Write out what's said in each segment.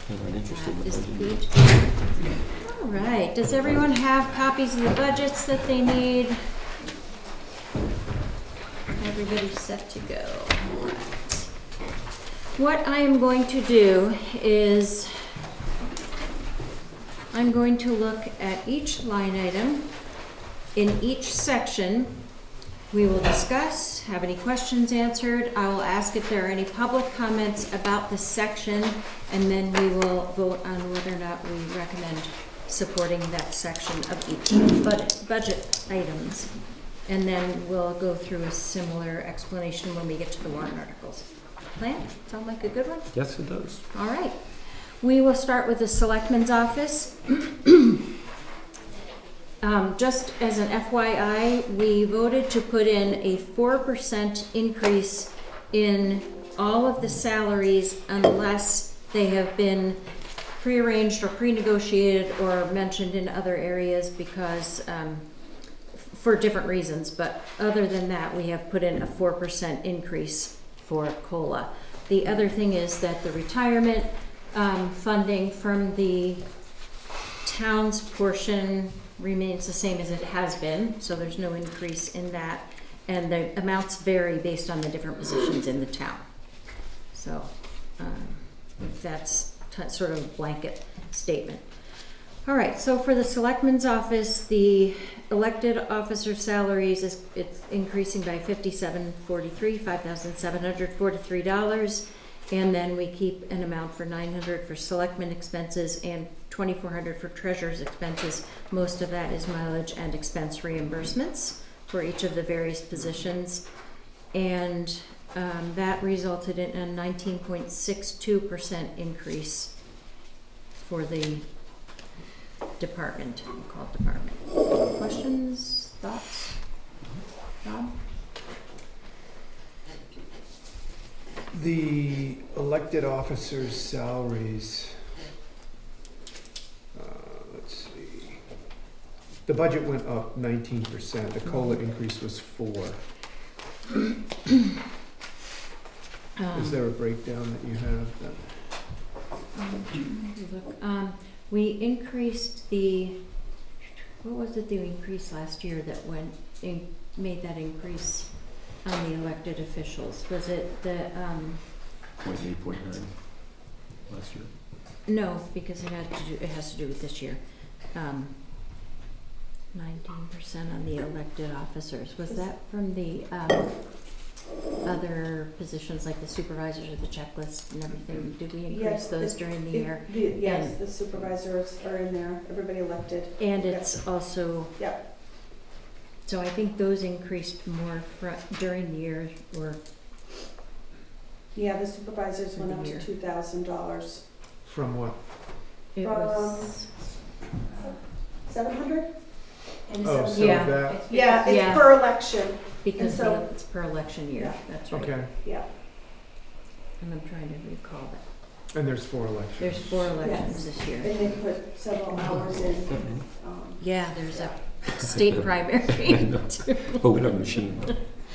I'm not interested in the Is budget. good. All right, does everyone have copies of the budgets that they need? Everybody's set to go. All right. What I am going to do is I'm going to look at each line item in each section. We will discuss, have any questions answered. I will ask if there are any public comments about this section, and then we will vote on whether or not we recommend supporting that section of each budget items. And then we'll go through a similar explanation when we get to the warrant articles. Plan? Sound like a good one? Yes, it does. All right. We will start with the Selectmen's office. Just as an FYI, we voted to put in a 4% increase in all of the salaries unless they have been prearranged or pre-negotiated or mentioned in other areas because for different reasons. But other than that, we have put in a 4% increase for COLA. The other thing is that the retirement funding from the town's portion remains the same as it has been, so there's no increase in that, and the amounts vary based on the different positions in the town. So that's sort of a blanket statement. All right, so for the Selectmen's office, the elected officer salaries it's increasing by $5,743, and then we keep an amount for $900 for selectmen expenses and $2,400 for treasurer's expenses. Most of that is mileage and expense reimbursements for each of the various positions, and that resulted in a 19.62% increase for the department, called department. Questions, thoughts? Bob? The elected officers' salaries, let's see. The budget went up 19%. The COLA increase was 4%. Is there a breakdown that you have? We increased the, what was it the increase last year that made that increase on the elected officials? Was it the 0.8, 0.9 last year. no, because it has to do with this year. 19% on the elected officers. Was that from the other positions like the supervisors or the checklist and everything? Did we increase those during the year? Yes, the supervisors are in there, everybody elected. And it's also, yep. So I think those increased more during the year, or yeah, the supervisors went up to $2,000. From what? it was 700. Oh, so Yeah. that, Yeah, it's Yeah. per election. because so- it's per election year. Yeah. That's right. okay. Yeah. And I'm trying to recall that. And there's 4 elections. There's 4 elections Yes. this year. And they put several hours in. Yeah, there's a state primary. Oh, we have a machine.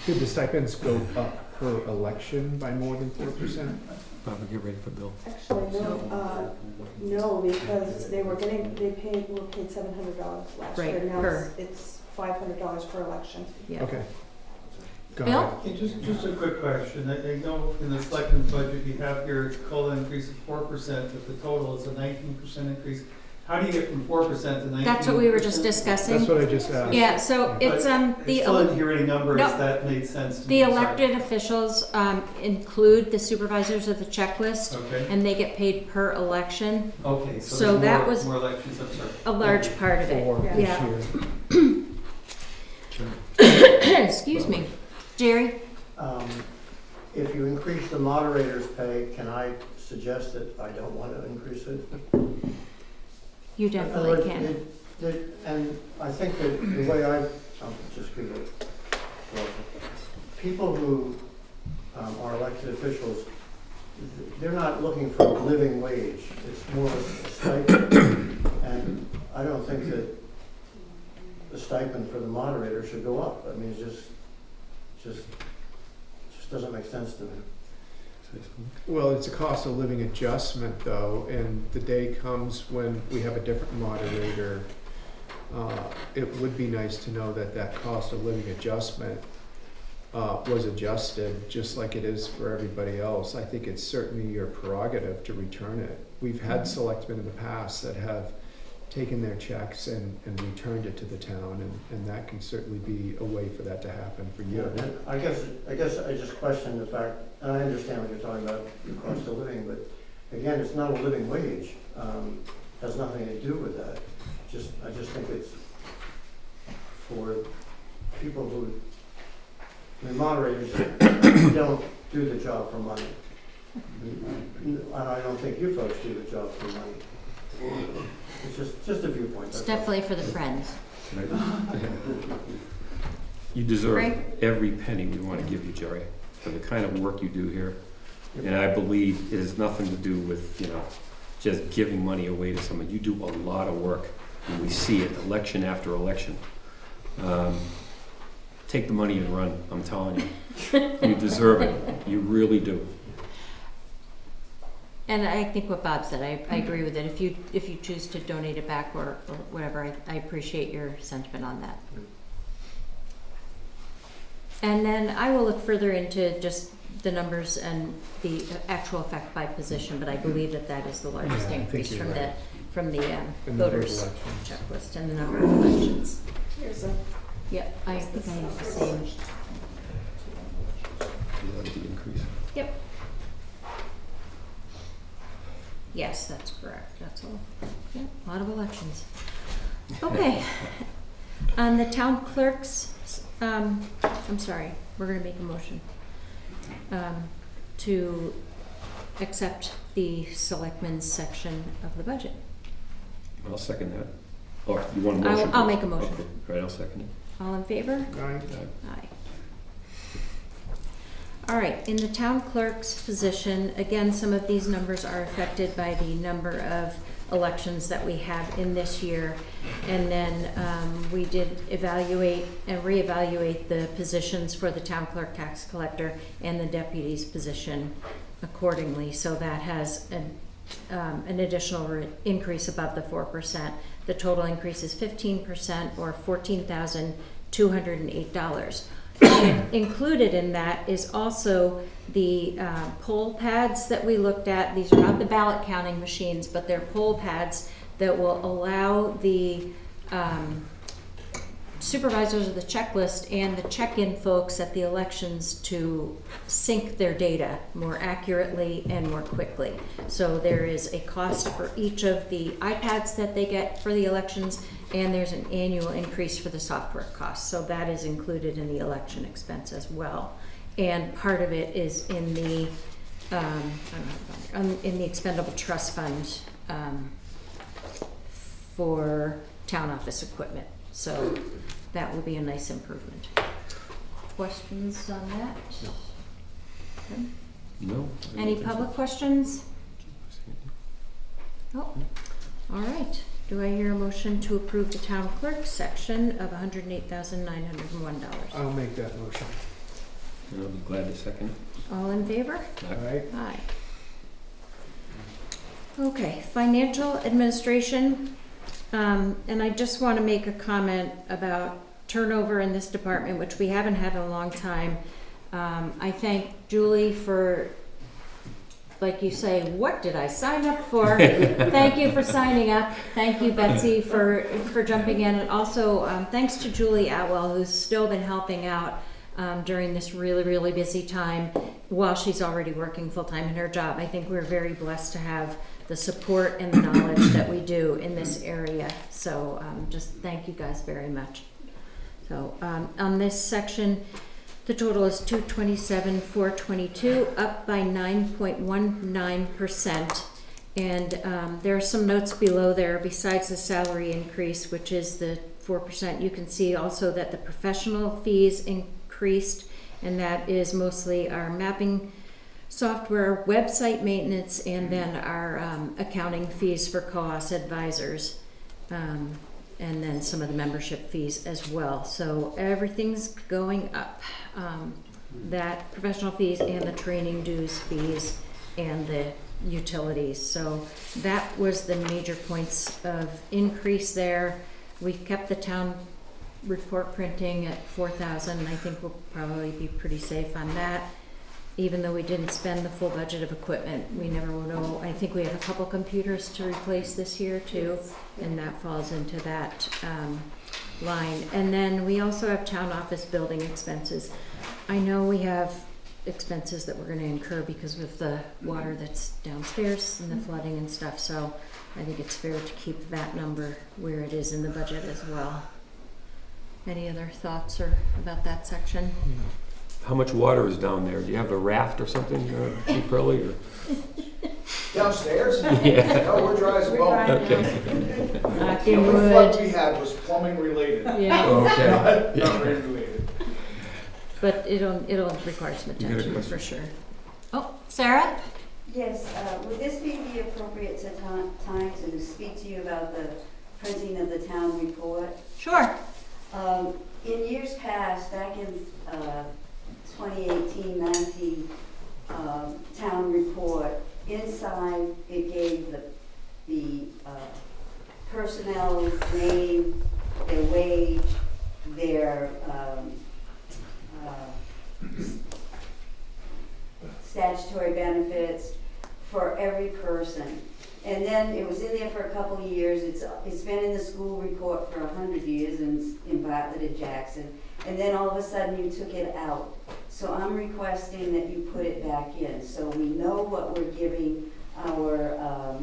Did the stipends go up per election by more than 4%? Bob, get ready for Bill. Actually, no, because were paid $700 last Right, year. Now per. it's $500 per election. Yeah. Okay. Got Bill? it. Hey, just a quick question. I know in the selectmen's budget you have your COLA increase of 4%, but the total is a 19% increase. How do you get from 4% to 19%? That's what we were just discussing. That's what I just asked. Yeah, so it's I still didn't hear any numbers No. that made sense to the me. Sorry. elected officials include the supervisors of the checklist, Okay. and they get paid per election. Okay. So there's that more, was more elections. I'm sorry. A large part of it. 4 this Yeah. year. Excuse me, Jerry. If you increase the moderator's pay, can I suggest that I don't want to increase it? You definitely can. And I think that the way I'll just give it, people who are elected officials, they're not looking for a living wage. It's more of a stipend. And I don't think that the stipend for the moderator should go up. I mean, it just doesn't make sense to me. say something? Well, it's a cost of living adjustment though, and the day comes when we have a different moderator. It would be nice to know that that cost of living adjustment was adjusted just like it is for everybody else. I think it's certainly your prerogative to return it. We've had selectmen in the past that have taken their checks and returned it to the town, and that can certainly be a way for that to happen for you. Yeah, and I guess I just question the fact, and I understand what you're talking about, the cost of living, but again, it's not a living wage. Has nothing to do with that. I just think it's for people who, I mean, moderators don't do the job for money. And I don't think you folks do the job for money. It's just a viewpoint. It's that's all. definitely for the friends. You deserve Frank? every penny we want to give you, Jerry, for the kind of work you do here. And I believe it has nothing to do with, just giving money away to someone. You do a lot of work, and we see it election after election. Take the money and run, I'm telling you. You deserve it. You really do. And I think what Bob said, I agree with it. If you choose to donate it back or whatever, I appreciate your sentiment on that. And then I will look further into just the numbers and the actual effect by position, but I believe that is the largest Yeah, I think increase you're from right. the The number of voters elections. checklist and the number of elections. Here's a, Yep, I think I have the same. You like the increase? Yep. Yes, that's correct, that's all. Yep, a lot of elections. Okay, on the town clerks, I'm sorry, we're gonna make a motion to accept the selectmen's section of the budget. I'll second that. Or you want a motion? I'll make a motion. Okay, right, I'll second it. All in favor? Aye. Aye. All right, in the town clerk's position, again, some of these numbers are affected by the number of elections that we have in this year. And then we did evaluate and reevaluate the positions for the town clerk, tax collector, and the deputy's position accordingly. So that has an additional increase above the 4%. The total increase is 15% or $14,208. And included in that is also the poll pads that we looked at. These are not the ballot counting machines, but they're poll pads that will allow the supervisors of the checklist and the check-in folks at the elections to sync their data more accurately and more quickly. So there is a cost for each of the iPads that they get for the elections, and there's an annual increase for the software costs. So that is included in the election expense as well. And part of it is in the expendable trust fund for town office equipment. So that will be a nice improvement. Questions on that? Okay. No? I Any don't think so. public questions? Oh, all right. Do I hear a motion to approve the town clerk section of $108,901? I'll make that motion. And I'll be glad to second it. All in favor? Aye. Aye. Okay, financial administration. And I just want to make a comment about turnover in this department, which we haven't had in a long time. I thank Julie for, like you say, what did I sign up for? Thank you for signing up. Thank you, Betsy, for jumping in. And also, thanks to Julie Atwell, who's still been helping out during this really, really busy time while she's already working full-time in her job. I think we're very blessed to have the support and the knowledge that we do in this area. So just thank you guys very much. So on this section, the total is $227,422, up by 9.19%. And there are some notes below there besides the salary increase, which is the 4%. You can see also that the professional fees increased, and that is mostly our mapping software, website maintenance, and then our accounting fees for COAS advisors, and then some of the membership fees as well. So everything's going up. that professional fees and the training dues fees and the utilities. So that was the major points of increase there. We kept the town report printing at 4,000, and I think we'll probably be pretty safe on that. Even though we didn't spend the full budget of equipment, we never will know. I think we have a couple computers to replace this year too, and that falls into that line. And then we also have town office building expenses. I know we have expenses that we're gonna incur because of the water that's downstairs and the flooding and stuff, so I think it's fair to keep that number where it is in the budget as well. Any other thoughts or about that section? How much water is down there? Do you have a raft or something, Chief Curley, or? Downstairs? Yeah. No, we're dry as well. Okay. The only flood we had was plumbing related, Yeah, Okay. not rain related. but it'll require some You got a attention question? for sure. Oh, Sarah? Yes, would this be the appropriate time to speak to you about the printing of the town report? Sure. In years past, back in 2018-19 town report, inside it gave the personnel's name, their wage, their statutory benefits for every person. And then it was in there for a couple of years. It's been in the school report for 100 years in Bartlett and Jackson. And then all of a sudden you took it out. So I'm requesting that you put it back in so we know what we're giving our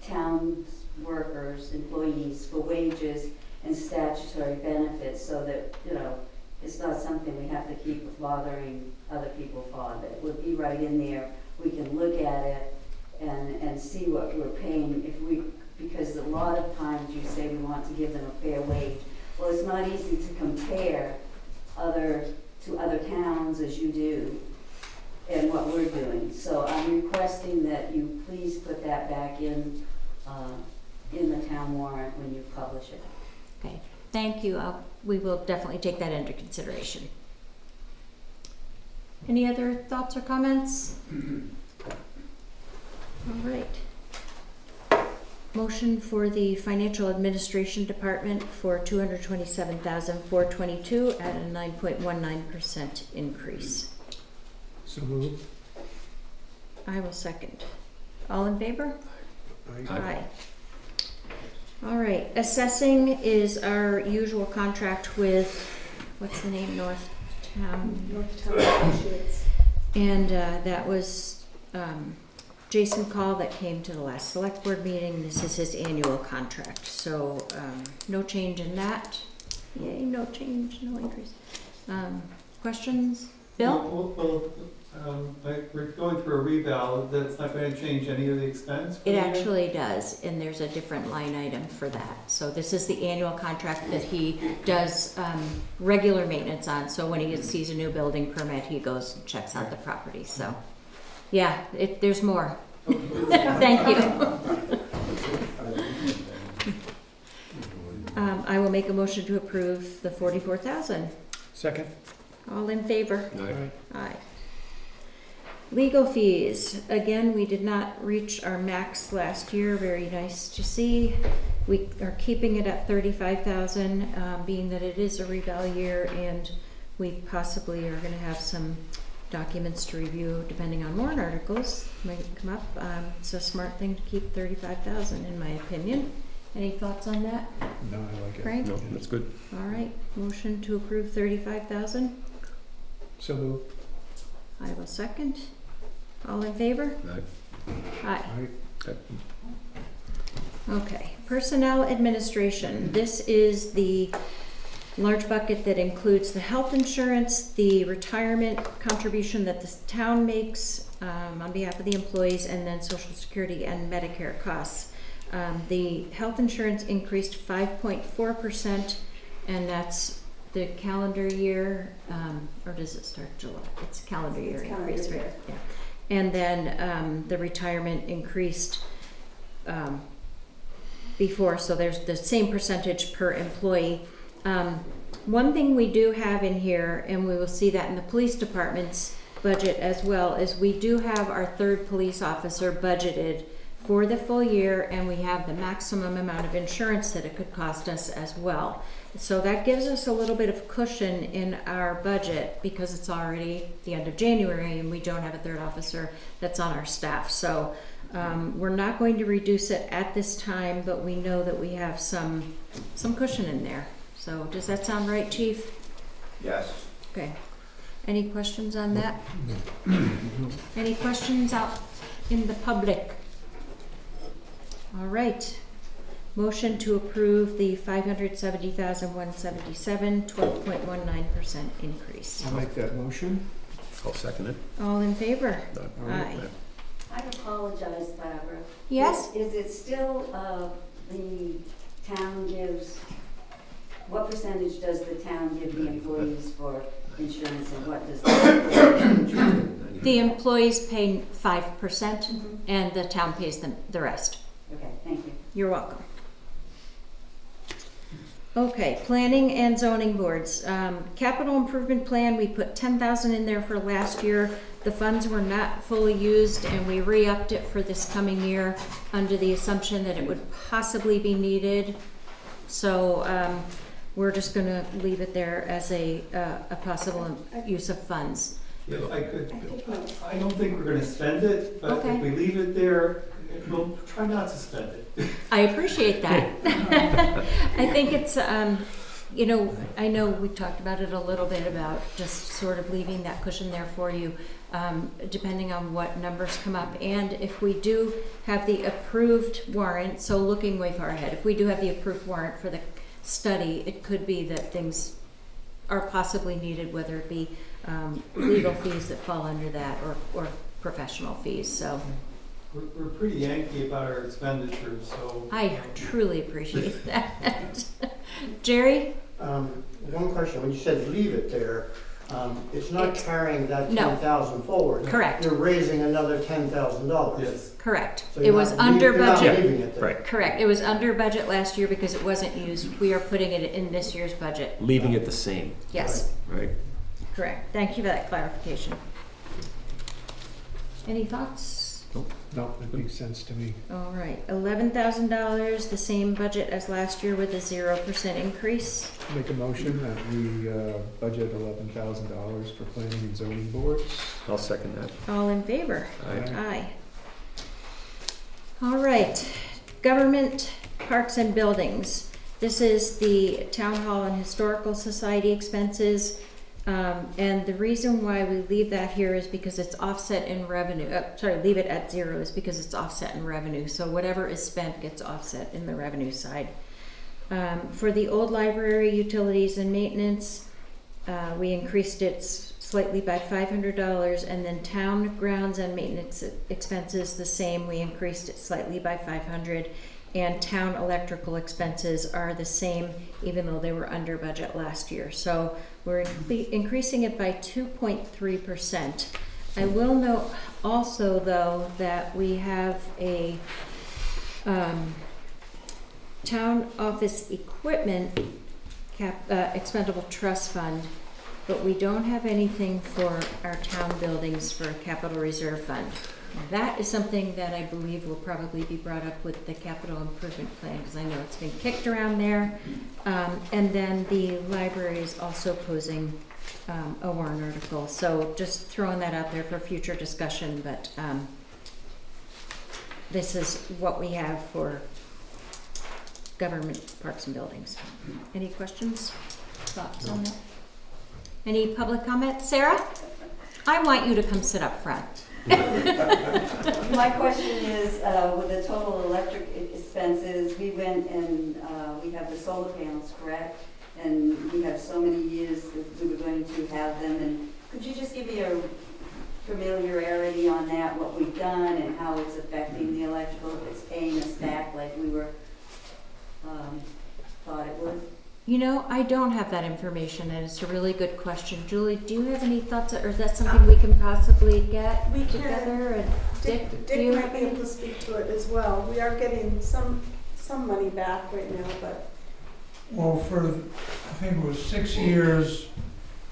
town workers, employees for wages and statutory benefits, so that, you know, it's not something we have to keep bothering other people for. That it would be right in there. We can look at it and see what we're paying because a lot of times you say we want to give them a fair wage. Well, it's not easy to compare to other towns as you do and what we're doing. So I'm requesting that you please put that back in the town warrant when you publish it. Okay, thank you. We will definitely take that into consideration. Any other thoughts or comments? All right. Motion for the Financial Administration Department for $227,422 at a 9.19% increase. So moved. I will second. All in favor? Aye. All right, assessing is our usual contract with, what's the name, Northtown? Northtown Associates. And that was Jason Call that came to the last select board meeting. This is his annual contract, so no change in that. Yay, no change, no increase. Questions? Bill? We're going through a reval, that's not going to change any of the expense? for It the year? actually does, and there's a different line item for that. So this is the annual contract that he does regular maintenance on. So when he sees a new building permit, he goes and checks out the property. So, yeah, there's more. Thank you. I will make a motion to approve the $44,000. Second. All in favor? Aye. Aye. Legal fees, again, we did not reach our max last year, very nice to see. We are keeping it at 35,000, being that it is a reval year and we possibly are gonna have some documents to review depending on warrant articles, might come up. It's a smart thing to keep 35,000 in my opinion. Any thoughts on that, No, I like it. Frank? No, that's good. All right, motion to approve 35,000. So moved. I will second. All in favor? Aye. Aye. Aye. Okay, personnel administration. This is the large bucket that includes the health insurance, the retirement contribution that the town makes on behalf of the employees, and then Social Security and Medicare costs. The health insurance increased 5.4%, and that's the calendar year, or does it start July? It's calendar year increase, right? Yeah. And then the retirement increased before, so there's the same percentage per employee. One thing we do have in here, and we will see that in the police department's budget as well, is we do have our third police officer budgeted for the full year, and we have the maximum amount of insurance that it could cost us as well. So that gives us a little bit of cushion in our budget because it's already the end of January and we don't have a third officer that's on our staff. So we're not going to reduce it at this time, but we know that we have some cushion in there. So does that sound right, Chief? Yes. Okay. Any questions on that? Any questions out in the public? All right. Motion to approve the $570,177, 12.19% increase. I'll make that motion. I'll second it. All in favor? Aye. I apologize, Barbara. Yes? Is it still, the town gives, what percentage does the town give the employees for insurance and what does the The employees pay 5% and the town pays them the rest. Okay, thank you. You're welcome. Okay, planning and zoning boards. Capital improvement plan, we put 10,000 in there for last year. The funds were not fully used and we re-upped it for this coming year under the assumption that it would possibly be needed. So we're just gonna leave it there as a possible use of funds. If I could, I don't think we're gonna spend it, but Okay. if we leave it there, we'll try not to spend it. I appreciate that. I think it's, you know, I know we talked about it a little bit about just sort of leaving that cushion there for you, depending on what numbers come up. And if we do have the approved warrant, so looking way far ahead, if we do have the approved warrant for the study, it could be that things are possibly needed, whether it be legal fees that fall under that or professional fees. So We're pretty Yankee about our expenditures, so. I truly appreciate that. Jerry? One question, when you said leave it there, it's not carrying that No. 10,000 forward. Correct. You're raising another $10,000. Yes. Correct. So It you're was not under you're not budget. leaving it there. Right. Correct. It was under budget last year because it wasn't used. We are putting it in this year's budget. Leaving it the same, Yes, right? correct. Thank you for that clarification. Any thoughts? No, that makes sense to me. All right, $11,000, the same budget as last year with a 0% increase. Make a motion that we budget $11,000 for planning and zoning boards. I'll second that. All in favor? Aye. Aye. All right, government, parks and buildings. This is the Town Hall and Historical Society expenses. And the reason why we leave that here is because it's offset in revenue. Leave it at 0 is because it's offset in revenue. So whatever is spent gets offset in the revenue side. For the old library utilities and maintenance, we increased it slightly by $500, and then town grounds and maintenance expenses the same. We increased it slightly by $500, and town electrical expenses are the same, even though they were under budget last year. So we're increasing it by 2.3%. I will note also, though, that we have a town office equipment expendable trust fund, but we don't have anything for our town buildings for a capital reserve fund. That is something that I believe will probably be brought up with the capital improvement plan, because I know it's been kicked around there. And then the library is also posing a warrant article. So just throwing that out there for future discussion, but this is what we have for government, parks and buildings. Any questions, thoughts on that? Any public comment? Sarah? I want you to come sit up front. My question is, with the total electric expenses, we went and we have the solar panels, correct? And we have so many years that we were going to have them. And could you just give me a familiarity on that, what we've done and how it's affecting the electrical, if it's paying us back like we were thought it would? You know, I don't have that information, and it's a really good question. Julie, do you have any thoughts, or is that something we can possibly get We can. together? And Dick, do Dick you might have be any? able to speak to it as well. We are getting some money back right now, but Well, for, I think it was 6 years,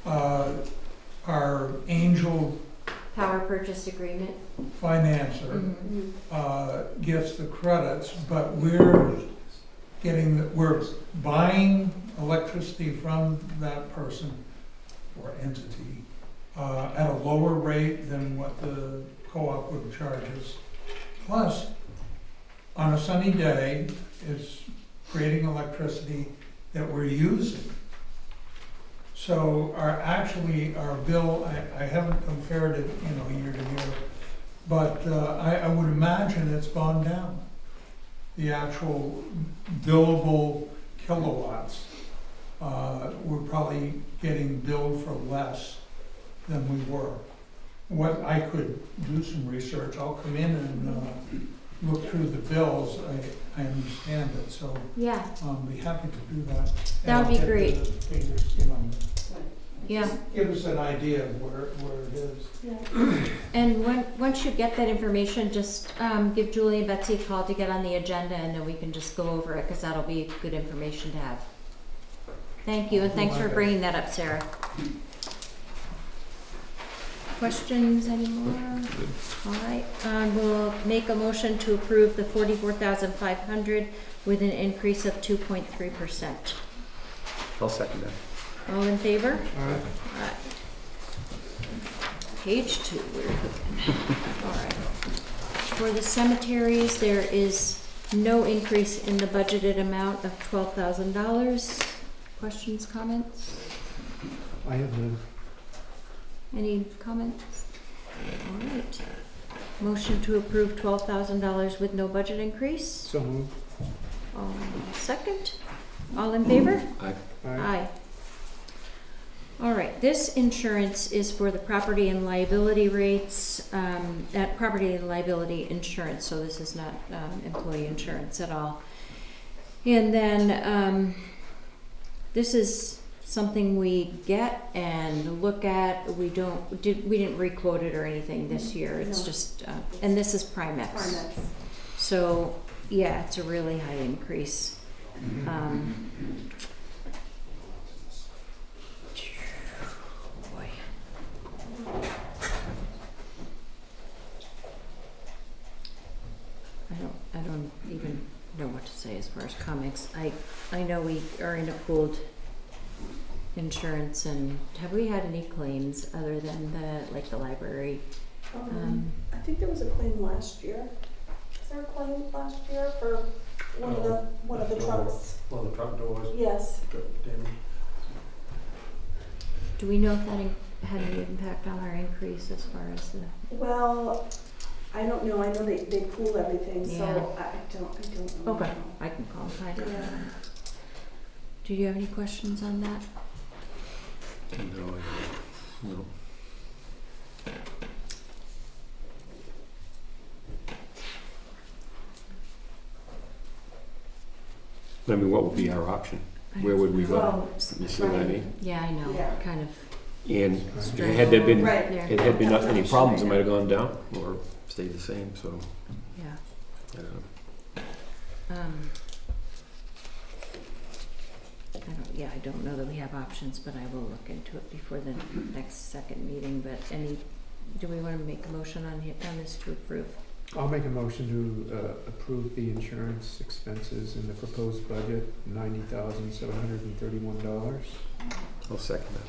our angel Power purchase agreement. financer Mhm. gets the credits, but we're we're buying electricity from that person or entity at a lower rate than what the co-op would charge us. Plus, on a sunny day, it's creating electricity that we're using. So our bill, I haven't compared it, year to year, but I would imagine it's gone down. The actual billable kilowatts, we're probably getting billed for less than we were. What I could do some research, I'll come in and look through the bills, I understand it, so Yeah, I'll be happy to do that. That would be And I'll great. get the figures, yeah. give us an idea of where it is. Yeah. And once you get that information, just give Julie and Betsy a call to get on the agenda, and then we can just go over it, because that'll be good information to have. Thank you, and thanks for bringing that up, Sarah. Questions anymore? All right, we'll make a motion to approve the 44,500 with an increase of 2.3%. I'll second that. All in favor? All right. All right. Page 2, we're cooking. All right. For the cemeteries, there is no increase in the budgeted amount of $12,000. Questions, comments? I have none. Any comments? All right. Motion to approve $12,000 with no budget increase. So moved. Second. All in favor? Aye. Aye. All right, this insurance is for the property and liability rates, property and liability insurance, so this is not employee insurance at all. And then this is something we get and look at. We didn't requote it or anything this year. It's No. just, and this is Primex. Primex. So yeah, it's a really high increase. Boy. I don't even know what to say as far as comics. I know we are in a pooled insurance, and have we had any claims other than the library? I think there was a claim last year. Is there a claim last year for one of the trucks? One of the truck doors. Yes. Do we know if that had any impact on our increase as far as the? Well, I don't know. I know they pool everything, so Yeah. I don't know. Okay, I can call and find out. Yeah. Do you have any questions on that? No, no. I mean, what would be our option? Where would we go? Well, You see what I mean? Yeah, I know, Yeah. kind of. And had there been, Right. There. it had been not any problems, it might have gone down or stayed the same, so, Yeah. I don't know. I don't know that we have options, but I will look into it before the next second meeting, but do we want to make a motion on this to approve? I'll make a motion to approve the insurance expenses in the proposed budget, $90,731. I'll second that.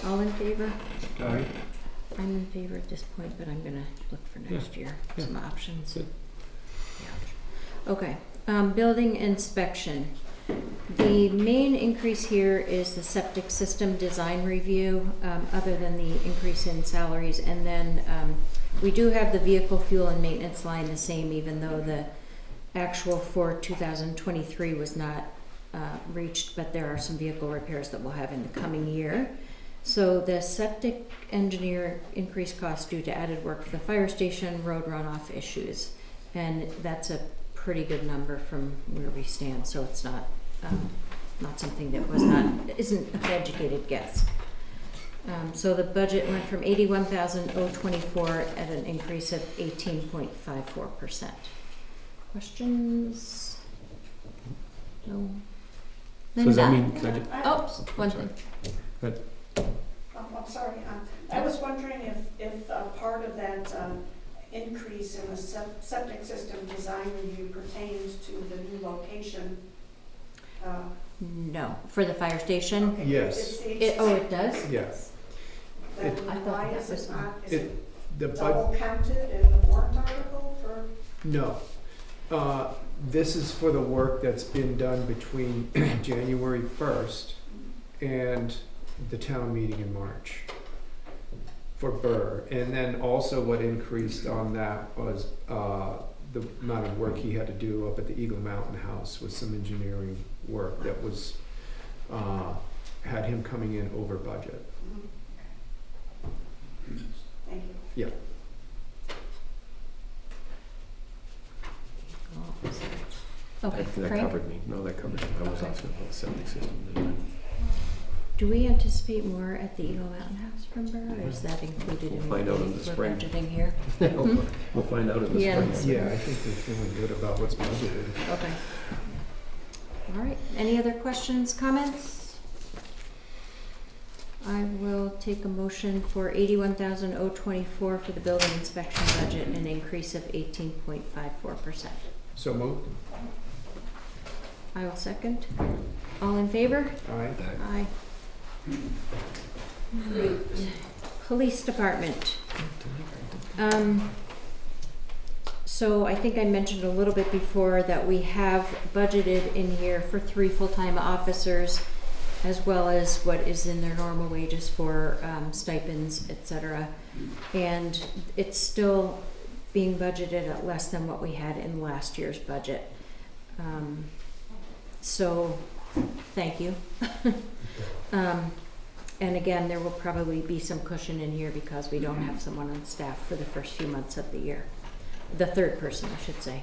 All in favor? Aye. I'm in favor at this point, but I'm gonna look for next year, some options. Good. Yeah. Okay, building inspection. The main increase here is the septic system design review, other than the increase in salaries. And then we do have the vehicle fuel and maintenance line the same, even though the actual for 2023 was not reached, but there are some vehicle repairs that we'll have in the coming year. So the septic engineer increased costs due to added work for the fire station, road runoff issues. And that's a pretty good number from where we stand, so it's not something that isn't an educated guess. So the budget went from 81,024 at an increase of 18.54%. Questions? No? So does that Linda? mean, can I just, Oh, one sorry. thing. I'm sorry, I was wondering if part of that increase in the septic system design review pertains to the new location. No, for the fire station? Okay, Yes. it's the Oh, it does? Yes. Then I thought why that is was- it not, is It, it the bud, double counted in the warrant article for? no. This is for the work that's been done between January 1st and the town meeting in March for Burr. And then also what increased on that was the amount of work he had to do up at the Eagle Mountain House with some engineering work that was, had him coming in over budget. Thank you. Okay, that Frank, covered me. No, that covered me. I was Okay. asking about the septic system. do we anticipate more at the Eagle Mountain House from Burr, or is that included in We'll what find out in the we're spring. budgeting here? We'll find out in the Yeah. spring. Yeah, I think we're feeling good about what's budgeted. Okay. All right, any other questions, comments? I will take a motion for 81,024 for the building inspection budget, an increase of 18.54%. So moved? I will second. All in favor? All right. Aye. Right. Police department. So I think I mentioned a little bit before that we have budgeted in here for 3 full-time officers, as well as what is in their normal wages for stipends, et cetera. And it's still being budgeted at less than what we had in last year's budget. So, thank you. And again, there will probably be some cushion in here because we don't have someone on staff for the first few months of the year. The third person, I should say.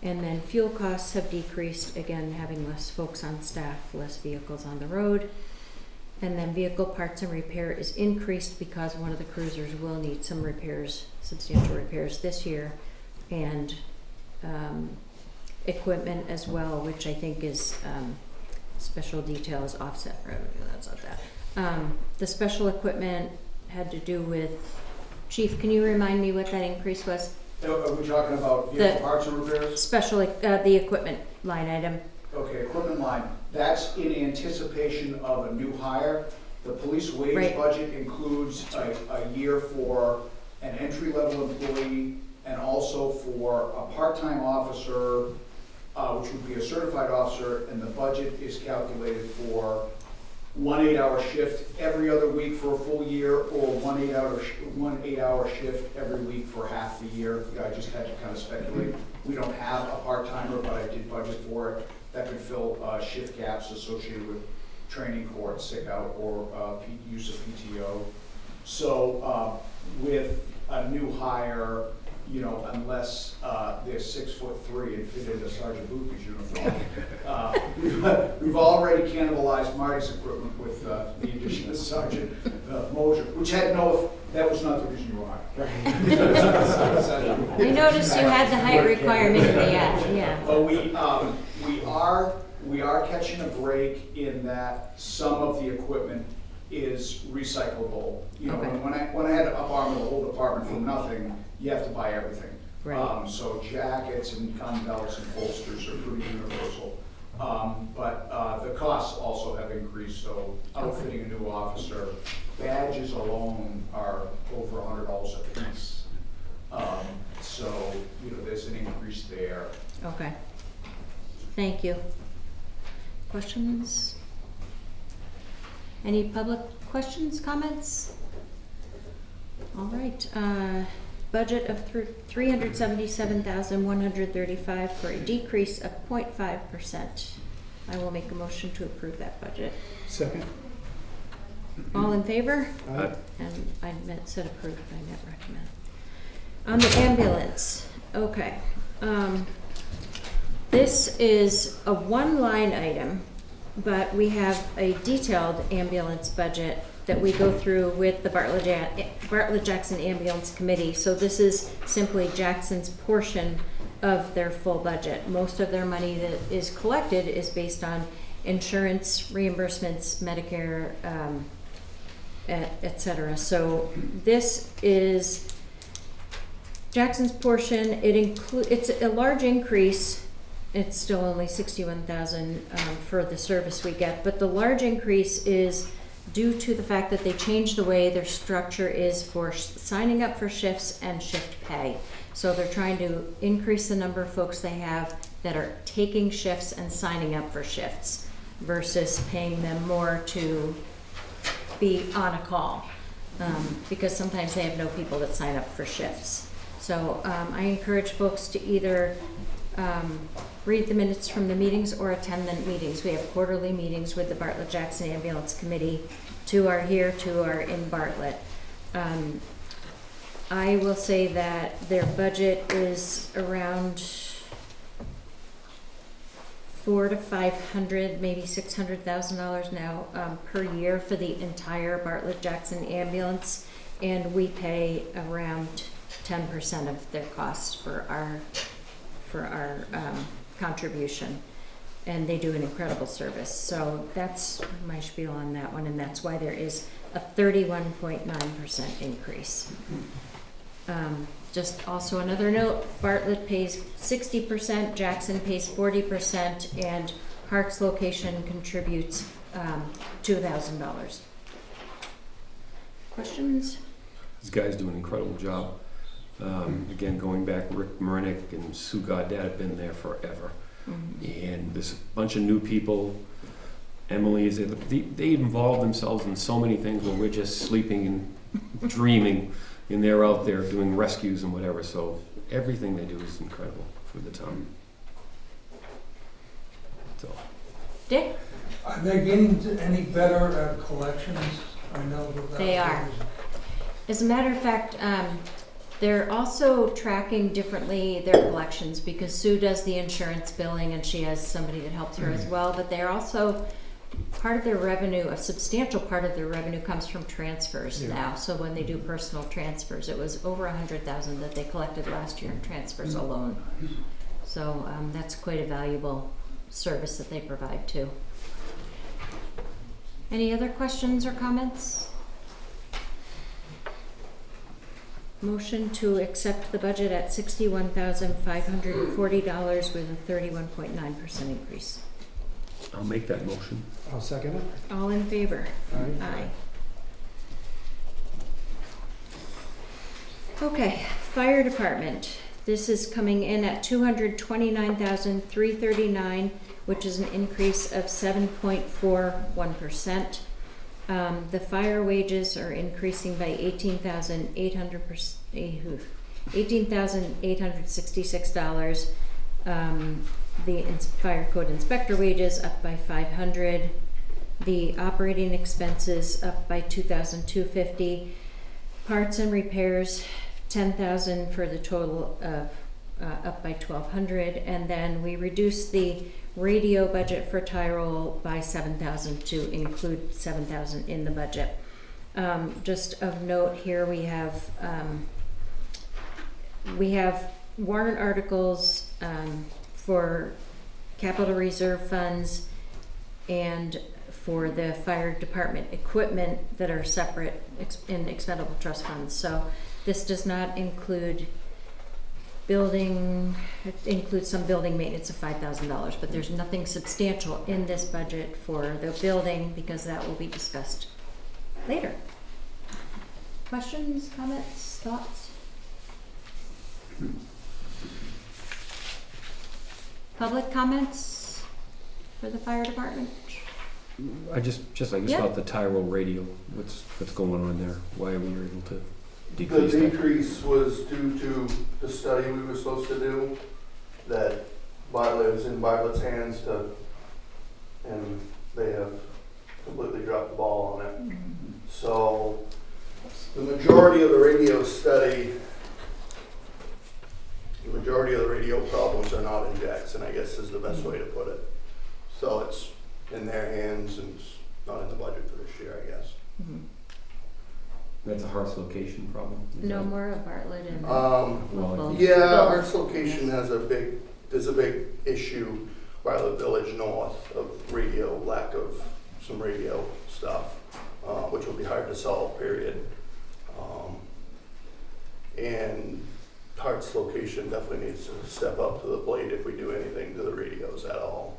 And then fuel costs have decreased, again, having less folks on staff, less vehicles on the road. And then vehicle parts and repair is increased because one of the cruisers will need some repairs, substantial repairs this year. And equipment as well, which I think is special details offset revenue, that's not that. The special equipment had to do with, Chief, can you remind me what that increase was? Are we talking about vehicle parts and repairs? Special, the equipment line item. Okay, equipment line, that's in anticipation of a new hire. The police wage Right. budget includes a year for an entry-level employee and also for a part-time officer, which would be a certified officer, and the budget is calculated for 1 8-hour shift every other week for a full year, or 1 8-hour shift every week for half the year. I just had to kind of speculate. We don't have a part-timer, but I did budget for it. That could fill shift gaps associated with training court, sick out, or use of PTO. So with a new hire, you know, unless they're 6'3" and fit into Sergeant Boothby's uniform. We've already cannibalized Marty's equipment with the addition of Sergeant Mosier, which had that was not the reason you were hired. I noticed you had the height requirement in the ad, yeah. But we are catching a break in that some of the equipment is recyclable. You know, Okay. when I had to up-armor the whole department for nothing, you have to buy everything. Right. So jackets and gun belts and holsters are pretty universal. But the costs also have increased, so outfitting a new officer, badges alone are over $100 a piece. So, you know, there's an increase there. Okay. Thank you. Questions? Any public questions, comments? All right, budget of $377,135 for a decrease of 0.5%. I will make a motion to approve that budget. Second? All in favor? Aye. And I said approved, I meant recommend. On the ambulance, okay. This is a one-line item, but we have a detailed ambulance budget that we go through with the Bartlett-Jackson Ambulance Committee. So this is simply Jackson's portion of their full budget. Most of their money that is collected is based on insurance reimbursements, Medicare, et cetera. So this is Jackson's portion. It's a large increase. It's still only 61,000 for the service we get, but the large increase is due to the fact that they changed the way their structure is for signing up for shifts and shift pay. So they're trying to increase the number of folks they have that are taking shifts and signing up for shifts versus paying them more to be on a call, because sometimes they have no people that sign up for shifts. So I encourage folks to either read the minutes from the meetings or attend the meetings. We have quarterly meetings with the Bartlett-Jackson Ambulance Committee. 2 are here, 2 are in Bartlett. I will say that their budget is around $400 to $500, maybe $600,000 now per year for the entire Bartlett-Jackson ambulance, and we pay around 10% of their costs for our contribution, and they do an incredible service. So that's my spiel on that one, and that's why there is a 31.9% increase. Just also another note, Bartlett pays 60%, Jackson pays 40%, and Hark's location contributes $2,000. Questions? These guys do an incredible job. Again, going back, Rick Murnick and Sue Goddard have been there forever. And there's a bunch of new people. Emily is they involve themselves in so many things where we're just sleeping and dreaming, and they're out there doing rescues and whatever. So everything they do is incredible for the town. So. Dick? Are they getting any better at collections? I know that They are. As a matter of fact, they're also tracking differently their collections because Sue does the insurance billing and she has somebody that helps her as well, but they're also, part of their revenue, a substantial part of their revenue comes from transfers now. So when they do personal transfers, it was over 100,000 that they collected last year in transfers alone. So that's quite a valuable service that they provide too. Any other questions or comments? Motion to accept the budget at $61,540 with a 31.9% increase. I'll make that motion. I'll second it. All in favor? Aye. Aye. Okay, fire department. This is coming in at $229,339, which is an increase of 7.41%. The fire wages are increasing by $18,866. The fire code inspector wages up by $500. The operating expenses up by $2,250. Parts and repairs, $10,000 for the total of up by $1,200. And then we reduced the radio budget for Tyrol by $7,000 to include $7,000 in the budget. Just of note here, we have warrant articles for capital reserve funds and for the fire department equipment that are separate in expendable trust funds. So this does not include building, it includes some building maintenance of $5,000, but there's nothing substantial in this budget for the building because that will be discussed later. Questions, comments, thoughts? Public comments for the fire department? I guess about the Tyrol radio. What's going on there? Why are we able to decrease The that? decrease was due to the study we were supposed to do, that Bartlett was in Bartlett's hands and they have completely dropped the ball on it. So the majority of the radio study, the majority of the radio problems are not in Jackson, I guess is the best way to put it. So it's in their hands and it's not in the budget for this year, I guess. That's a Hart's location problem? No more of Bartlett and Yeah, Arts location has there's a big issue Bartlett Village north of radio, lack of some radio stuff, which will be hard to solve, period. And Hart's location definitely needs to step up to the plate if we do anything to the radios at all.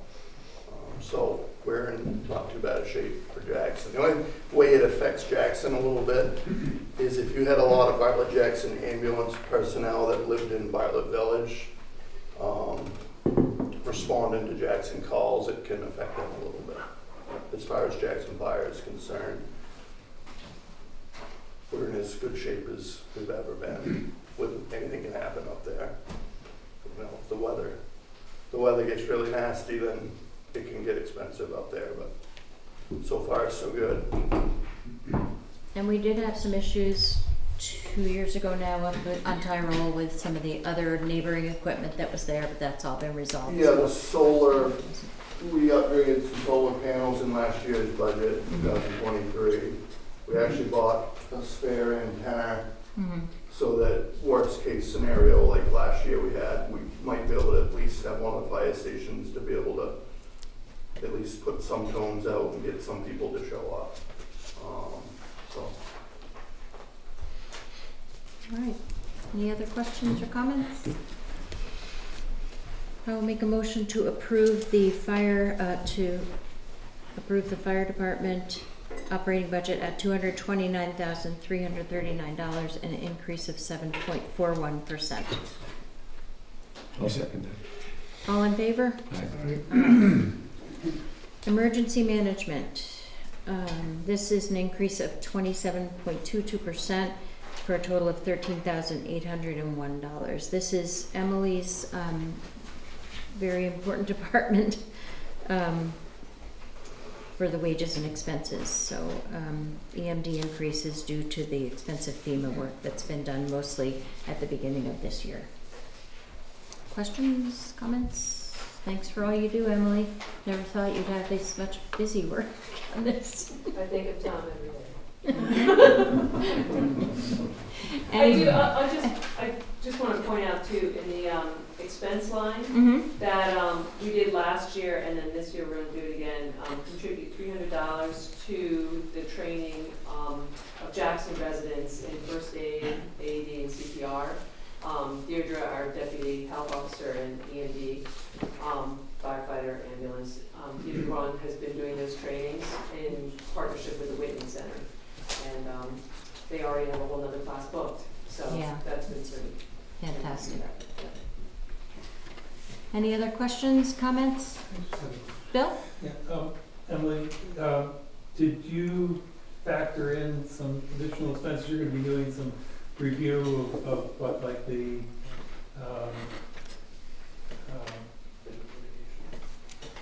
So we're in not too bad a shape for Jackson. The only way it affects Jackson a little bit is if you had a lot of Bartlett Jackson ambulance personnel that lived in Bartlett Village, responding to Jackson calls, it can affect them a little bit. As far as Jackson Fire is concerned, we're in as good shape as we've ever been. With anything can happen up there. You know, if the weather gets really nasty, then it can get expensive up there, but so far so good. And we did have some issues 2 years ago now on Tyrol with some of the other neighboring equipment that was there, but that's all been resolved. Yeah, the solar, we upgraded some solar panels in last year's budget, 2023. We actually bought a spare antenna so that worst case scenario, like last year we might be able to at least have one of the fire stations to be able to at least put some tones out and get some people to show up. So. All right. Any other questions or comments? I will make a motion to approve the fire department operating budget at $229,339, an increase of 7.41%. I'll second that. All in favor? Aye. Emergency management. This is an increase of 27.22% for a total of $13,801. This is Emily's very important department for the wages and expenses. So EMD increases due to the expensive FEMA work that's been done mostly at the beginning of this year. Questions, comments? Thanks for all you do, Emily. Never thought you'd have this much busy work on this. I think of Tom every day. I just want to point out too, in the expense line that we did last year, and then this year we're going to do it again, contribute $300 to the training of Jackson residents in first aid, AED, and CPR. Deirdre, our deputy health officer and EMD, firefighter, ambulance, Deirdre Ron has been doing those trainings in partnership with the Whitney Center. And they already have a whole other class booked. So yeah, that's been pretty fantastic. Any other questions, comments? Bill? Yeah, Emily, did you factor in some additional expenses? You're going to be doing some review of what, like the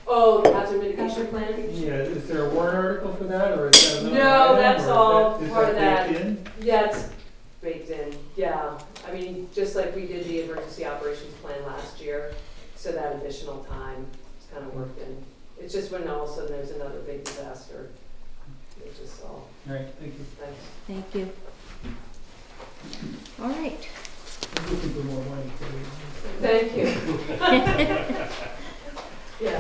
the hazard mitigation plan? Yeah, is there a warrant article for that, or is that another No, item, that's all is part of that. baked in? Yeah, it's baked in. Yeah, I mean, just like we did the emergency operations plan last year, so that additional time is kind of worked in. It's just when all of a sudden there's another big disaster. It's just all. All right, thank you. Thanks. Thank you. All right. I'm looking for more money for you. Thank you. Yeah,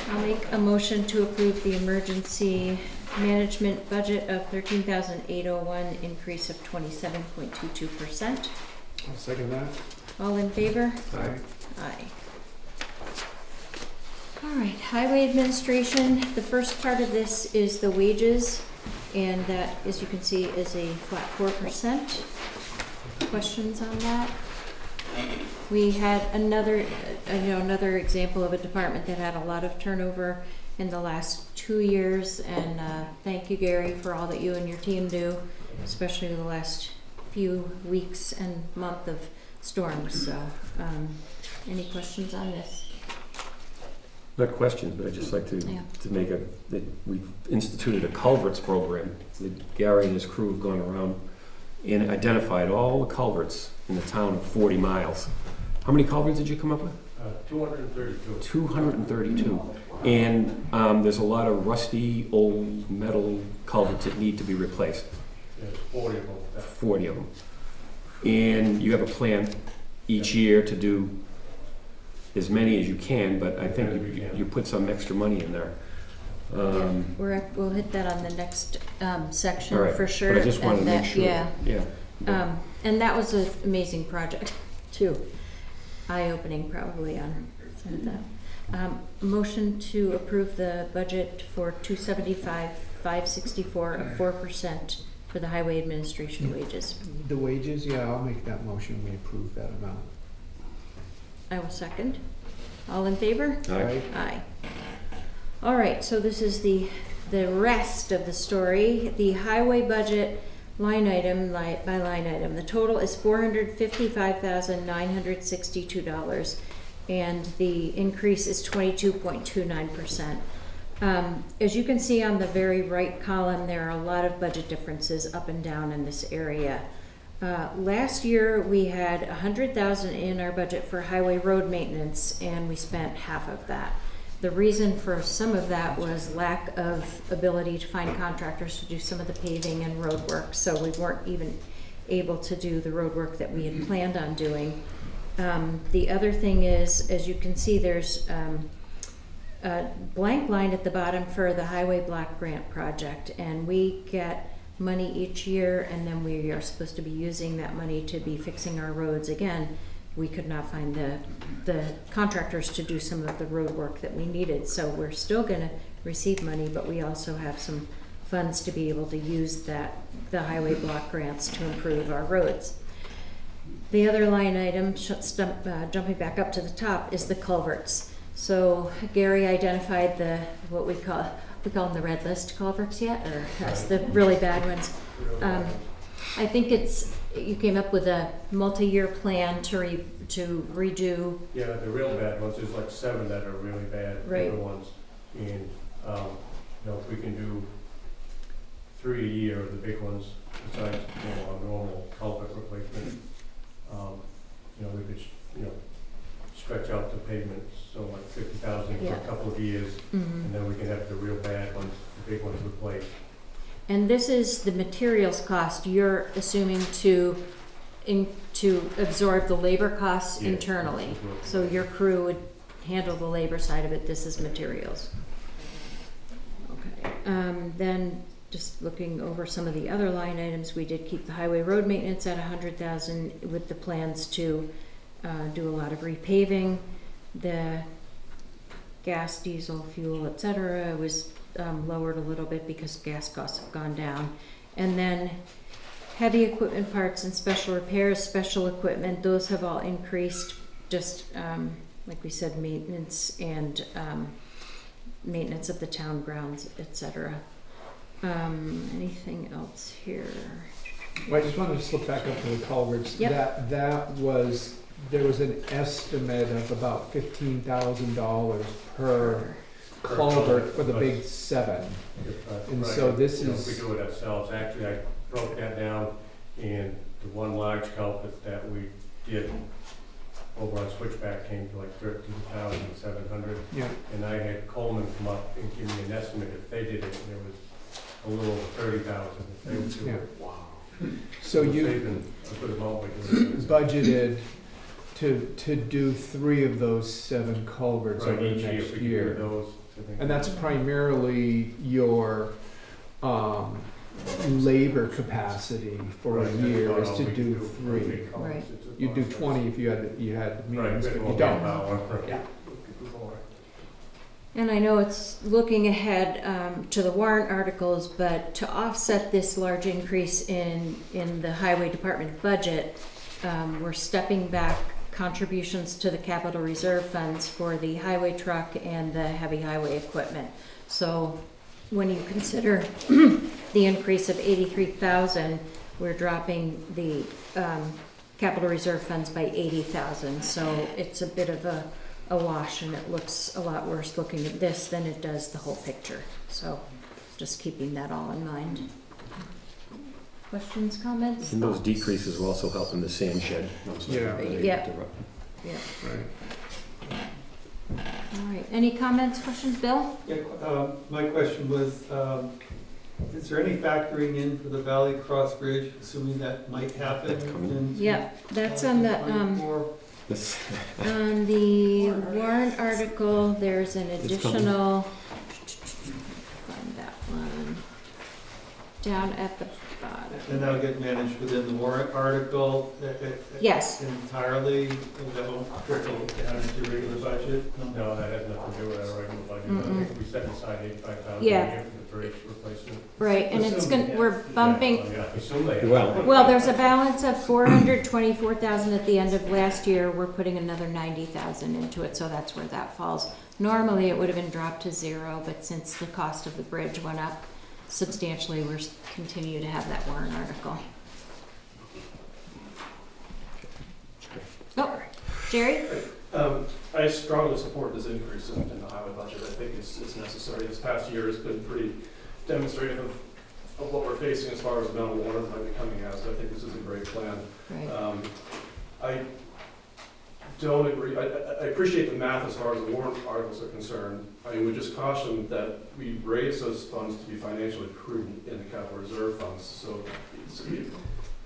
I'll make a motion to approve the emergency management budget of $13,801, increase of 27.22%. I'll second that. All in favor? Aye. Aye. All right, highway administration. The first part of this is the wages, and that, as you can see, is a flat 4%. Questions on that? We had another example of a department that had a lot of turnover in the last 2 years, and thank you, Gary, for all that you and your team do, especially the last few weeks and month of storms. So, any questions on this? Not questions, but I'd just like to make that we've instituted a culverts program. That Gary and his crew have gone around and identified all the culverts in the town of 40 miles. How many culverts did you come up with? 232. 232. And there's a lot of rusty, old metal culverts that need to be replaced. There's 40 of them. 40 of them. And you have a plan each year to do as many as you can, but I think As we can. you put some extra money in there. We'll hit that on the next section All right, for sure. But I just wanted to and make that- sure. Yeah, and that was an amazing project too. Eye-opening probably on some of that. Motion to approve the budget for 275,564, a 4% for the highway administration wages. The wages, yeah, I'll make that motion, we approve that amount. I will second. All in favor? Aye. Aye. All right, so this is the rest of the story. The highway budget line item, by line item, the total is $455,962, and the increase is 22.29%. As you can see on the very right column, there are a lot of budget differences up and down in this area. Last year, we had $100,000 in our budget for highway road maintenance, and we spent half of that. The reason for some of that was lack of ability to find contractors to do some of the paving and road work, so we weren't even able to do the road work that we had planned on doing. The other thing is, as you can see, there's a blank line at the bottom for the highway block grant project, and we get money each year, and then we are supposed to be using that money to be fixing our roads again. We could not find the contractors to do some of the road work that we needed, so we're still gonna receive money, but we also have some funds to be able to use the highway block grants to improve our roads. The other line item, jumping back up to the top, is the culverts. So Gary identified what we call them the red list culverts yet, or that's the really bad ones. I think you came up with a multi-year plan to redo. Yeah, the real bad ones, there's like 7 that are really bad, Right. bigger ones. And, if we can do 3 a year of the big ones, besides, our normal culvert replacement, we could, stretch out the pavement, so like 50,000 for Yeah. a couple of years, Mhm. and then we can have the real bad ones, the big ones replaced. And this is the materials cost you're assuming to absorb the labor costs Yeah. internally. So your crew would handle the labor side of it, this is materials. Okay, then just looking over some of the other line items, we did keep the highway road maintenance at 100,000 with the plans to do a lot of repaving. The gas, diesel, fuel, etc. was lowered a little bit because gas costs have gone down. And then heavy equipment parts and special repairs, special equipment, those have all increased, just like we said, maintenance and maintenance of the town grounds, etc. Anything else here? Well, I just wanted to slip back up to the culverts. Yep. There was an estimate of about $15,000 per culvert for the big 7. And so this If is- we do it ourselves, actually, I broke that down, and the one large culvert that we did over on Switchback came to like 13,700. Yeah. And I had Coleman come up and give me an estimate if they did it, and it was a little over 30,000 if they would do Yeah. it. Wow. So We're you saving a good amount by doing it. budgeted to do 3 of those 7 culverts Right, over the each year, next if we could do year. those, I think. And that's primarily your labor capacity for a Right, year no, is no, to we do can 3. big culverts. Right. It's a You'd do process. 20 if you had Right, meetings, but but you we'll don't. get power. Yeah. And I know it's looking ahead to the warrant articles, but to offset this large increase in the highway department budget, we're stepping back contributions to the capital reserve funds for the highway truck and the heavy highway equipment. So when you consider the increase of 83,000, we're dropping the capital reserve funds by 80,000. So it's a bit of a wash, and it looks a lot worse looking at this than it does the whole picture. So just keeping that all in mind. Questions, comments? And those thoughts? decreases will also help in the sand shed. I'm sorry, Yeah. I didn't Yeah. interrupt. Yeah. Right. All right. Any comments, questions, Bill? Yeah, my question was, is there any factoring in for the Valley Cross Bridge, assuming that might happen That's coming. in? Yeah, that's on the, This, On the warrant article, there's an It's coming. additional, find that one, down at the bottom. And that'll get managed within the warrant article Yes, entirely, and that won't trickle down into your regular budget? No, that has nothing to do with our regular budget. Mm-mm. I think we set aside 85,000 a Yeah. year for the bridge replacement. right, and it's gonna, we're bumping, Yeah, assume they. well, there's a balance of 424,000 at the end of last year. We're putting another 90,000 into it, so that's where that falls. Normally, it would have been dropped to 0, but since the cost of the bridge went up substantially, we're continue to have that warrant article. Oh, Jerry? I strongly support this increase in the highway budget. I think it's necessary. This past year has been pretty demonstrative of what we're facing as far as the amount of water that might be coming out, so I think this is a great plan. Right. I don't agree, I appreciate the math as far as the warrant articles are concerned. I would just caution that we raise those funds to be financially prudent in the capital reserve funds. So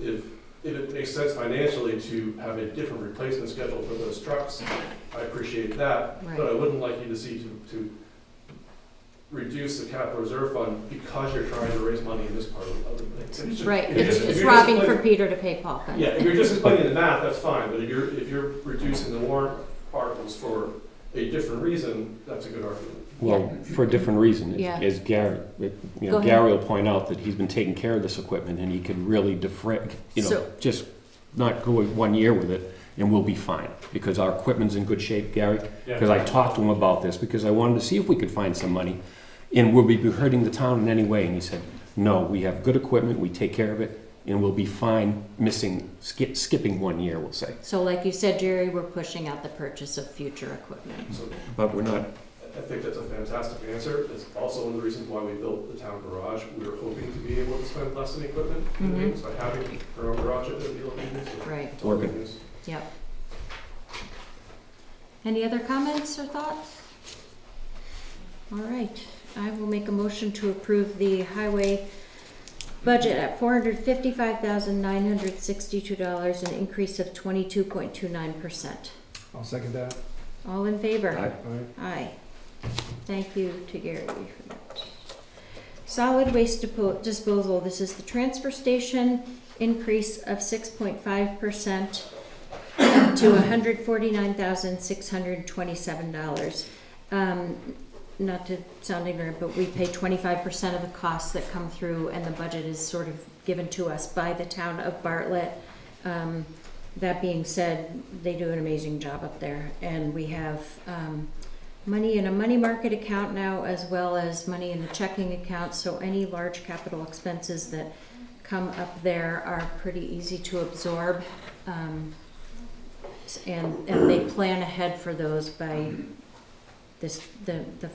if it makes sense financially to have a different replacement schedule for those trucks, I appreciate that. Right. But I wouldn't like you to see to reduce the capital reserve fund because you're trying to raise money in this part of the thing. Right, If you're it's just robbing explaining- for Peter to pay Paul. kind of Yeah, if thing. you're just explaining the math, that's fine, but if you're reducing the warrant articles for a different reason, that's a good argument. well, for a different reason, Yeah. as Gary, Go ahead. Gary will point out that he's been taking care of this equipment and he could really So- just not go 1 year with it and we'll be fine because our equipment's in good shape, Gary. Because I talked to him about this because I wanted to see if we could find some money and will we be hurting the town in any way? And he said, no, we have good equipment, we take care of it, and we'll be fine skipping 1 year, we'll say. So like you said, Jerry, we're pushing out the purchase of future equipment. So But we're not, I think that's a fantastic answer. It's also one of the reasons why we built the town garage. We were hoping to be able to spend less on equipment and Mhm. things by having our own garage at the building. So Right, it's all good Working. news. yep. Any other comments or thoughts? All right, I will make a motion to approve the highway budget at $455,962, an increase of 22.29%. I'll second that. All in favor? Aye. Aye. Thank you to Gary for that. Solid waste disposal, this is the transfer station increase of 6.5% to $149,627. Not to sound ignorant, but we pay 25% of the costs that come through, and the budget is sort of given to us by the town of Bartlett. That being said, they do an amazing job up there, and we have money in a money market account now, as well as money in the checking account, so any large capital expenses that come up there are pretty easy to absorb. And they plan ahead for those by the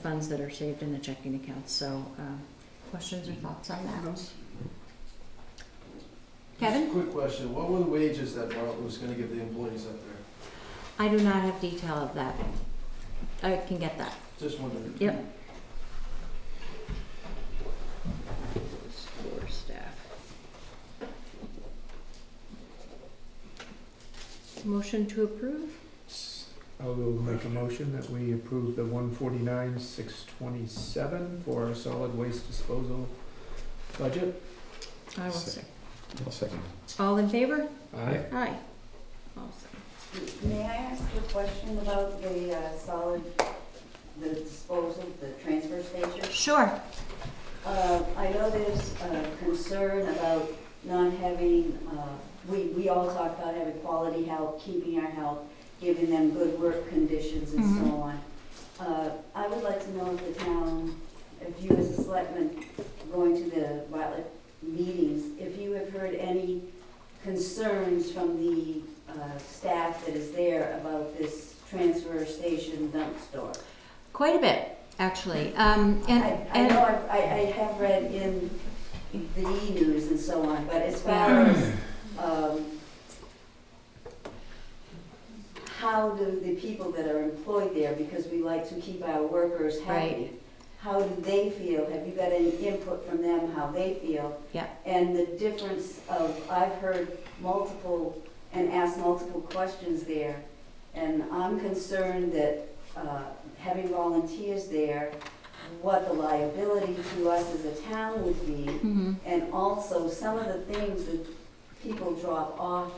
funds that are saved in the checking account. So, questions or thoughts on that? Kevin? Quick question, what were the wages that Bartlett was gonna give the employees up there? I do not have detail of that. I can get that. Just wondering. Yep. For staff. Motion to approve? I will make a motion that we approve the 149,627 for our solid waste disposal budget. I will say. I'll second. All in favor? Aye. Aye. Awesome. May I ask a question about the the disposal, the transfer station? Sure. I know there's concern about not having, we all talk about having quality help, keeping our help, giving them good work conditions and so on. I would like to know if the town, if you as a selectman going to the Bartlett meetings, if you have heard any concerns from the staff that is there about this transfer station dump store. Quite a bit, actually. I know I have read in the e-news and so on, but as far as how do the people that are employed there, because we like to keep our workers happy, Right. how do they feel? Have you got any input from them, how they feel? Yeah. And the difference of, I've heard multiple and asked multiple questions there, And I'm concerned that having volunteers there, what the liability to us as a town would be, Mhm. and also some of the things that people drop off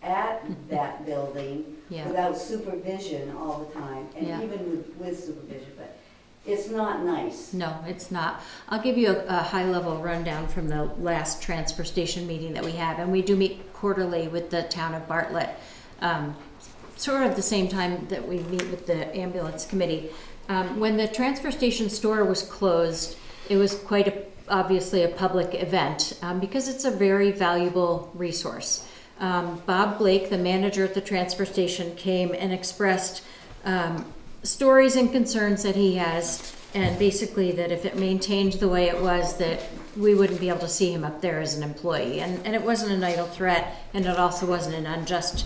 at that building Yeah. without supervision all the time, and Yeah. even with supervision, but it's not nice. No, it's not. I'll give you a high-level rundown from the last transfer station meeting that we have, and we do meet quarterly with the town of Bartlett, sort of the same time that we meet with the ambulance committee. When the transfer station store was closed, it was quite obviously a public event because it's a very valuable resource. Bob Blake, the manager at the transfer station, came and expressed stories and concerns that he has, and basically that if it maintained the way it was, that we wouldn't be able to see him up there as an employee. And it wasn't an idle threat, and it also wasn't an unjust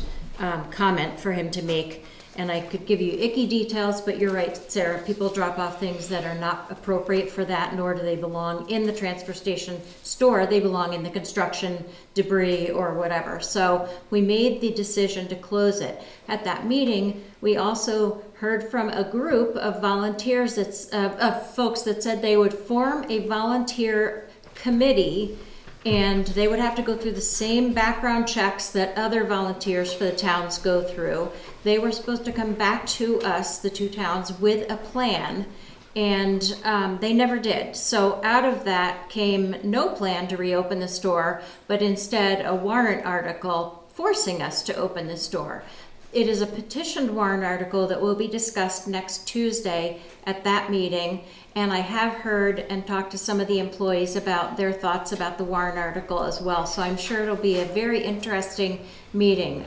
comment for him to make. And I could give you icky details, but you're right, Sarah, people drop off things that are not appropriate for that, nor do they belong in the transfer station store. They belong in the construction debris or whatever. So we made the decision to close it. At that meeting, we also heard from a group of volunteers, of folks that said they would form a volunteer committee, and they would have to go through the same background checks that other volunteers for the towns go through. They were supposed to come back to us, the two towns, with a plan, and they never did. So out of that came no plan to reopen the store, but instead a warrant article forcing us to open the store. It is a petitioned warrant article that will be discussed next Tuesday at that meeting, and I have heard and talked to some of the employees about their thoughts about the warrant article as well, so I'm sure it'll be a very interesting meeting.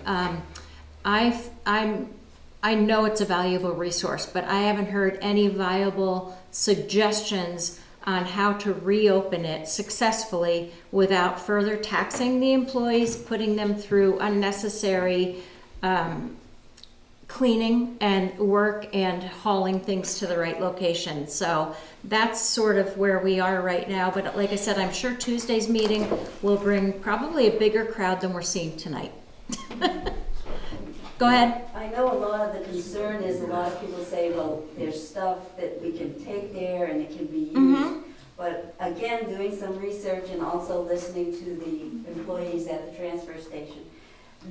I know it's a valuable resource, but I haven't heard any viable suggestions on how to reopen it successfully without further taxing the employees, putting them through unnecessary cleaning and work and hauling things to the right location. So that's sort of where we are right now. But like I said, I'm sure Tuesday's meeting will bring probably a bigger crowd than we're seeing tonight. Go ahead. I know a lot of the concern is a lot of people say, well, there's stuff that we can take there and it can be used. Mm-hmm. But again, doing some research and also listening to the employees at the transfer station,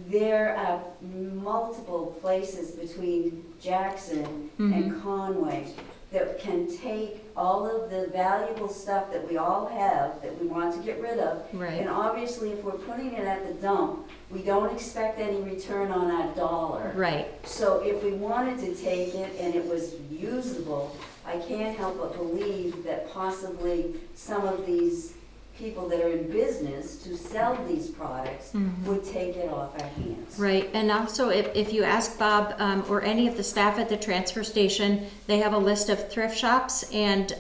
there are multiple places between Jackson and Conway that can take all of the valuable stuff that we all have that we want to get rid of. Right. And obviously, if we're putting it at the dump, we don't expect any return on our dollar. Right. So if we wanted to take it and it was usable, I can't help but believe that possibly some of these people that are in business to sell these products would take it off our hands. Right, and also if you ask Bob or any of the staff at the transfer station, they have a list of thrift shops and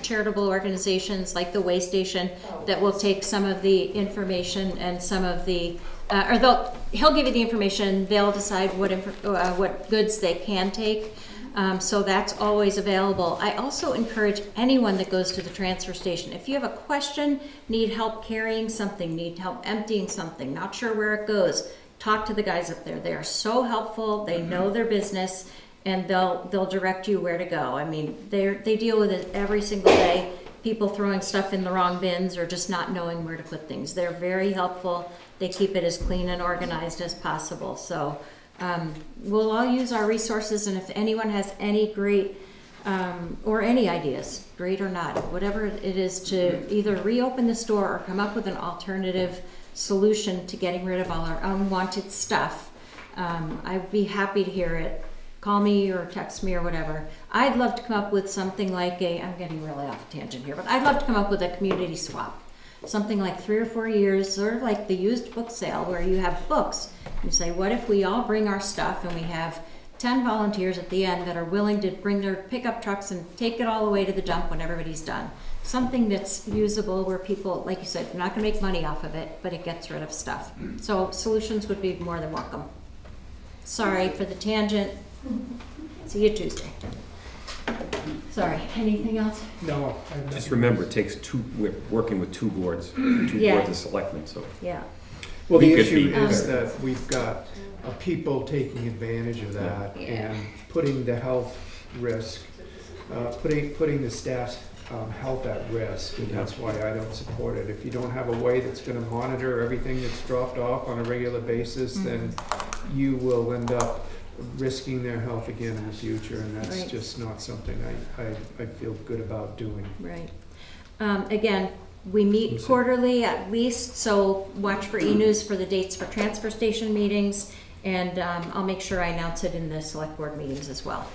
charitable organizations like the Way Station that will take some of the information and some of the, he'll give you the information, they'll decide what goods they can take. So that's always available. I also encourage anyone that goes to the transfer station, if you have a question, need help carrying something, need help emptying something, not sure where it goes, talk to the guys up there. They are so helpful, they know their business, and they'll direct you where to go. I mean, they deal with it every single day, people throwing stuff in the wrong bins or just not knowing where to put things. They're very helpful. They keep it as clean and organized as possible. So we'll all use our resources, and if anyone has any great or any ideas, great or not, whatever it is, to either reopen the store or come up with an alternative solution to getting rid of all our unwanted stuff, I'd be happy to hear it. Call me or text me or whatever. I'd love to come up with something like I'm getting really off a tangent here, but I'd love to come up with a community swap. Something like 3 or 4 years, sort of like the used book sale where you have books. You say, what if we all bring our stuff and we have 10 volunteers at the end that are willing to bring their pickup trucks and take it all the way to the dump when everybody's done. Something that's usable where people, like you said, are not gonna make money off of it, but it gets rid of stuff. So solutions would be more than welcome. Sorry for the tangent. See you Tuesday. Sorry, anything else? No. Just remember, it takes we're working with two boards of selectmen, so. Yeah. Well, the We could issue be is better. that we've got people taking advantage of that Yeah. and putting the health risk, putting the staff's health at risk, and that's why I don't support it. If you don't have a way that's gonna monitor everything that's dropped off on a regular basis, then you will end up risking their health again in the future, and that's Right. just not something I feel good about doing. Right. Again, we meet quarterly at least, so watch for e-news for the dates for transfer station meetings, and I'll make sure I announce it in the select board meetings as well.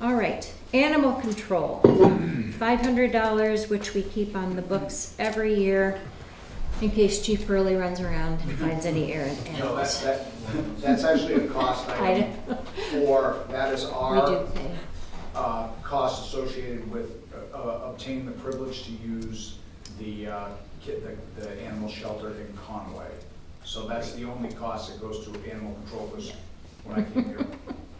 All right, animal control, $500, which we keep on the books every year in case Chief Burley runs around and finds any errant No, animals. that's actually a cost item that is We our do pay. cost associated with obtaining the privilege to use the animal shelter in Conway. So that's the only cost that goes to animal control, because when I came here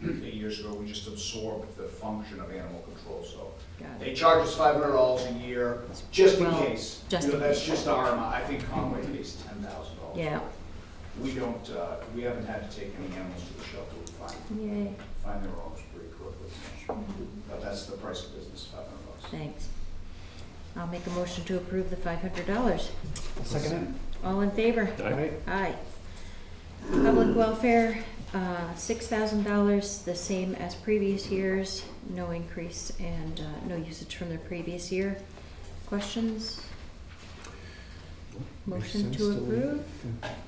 8 years ago, we just absorbed the function of animal control, so. Got it. They charge us $500 a year, just in Well, case. just You know, in that's case. just our amount. I think Conway pays $10,000. Yeah. We don't, we haven't had to take any animals to the shelter. We Yay, find their owners pretty quickly. But that's the price of business, $500. thanks. I'll make a motion to approve the $500. Second All in favor? it? Aye. Public welfare, $6,000, the same as previous years, no increase and no usage from the previous year. Questions? Motion to approve?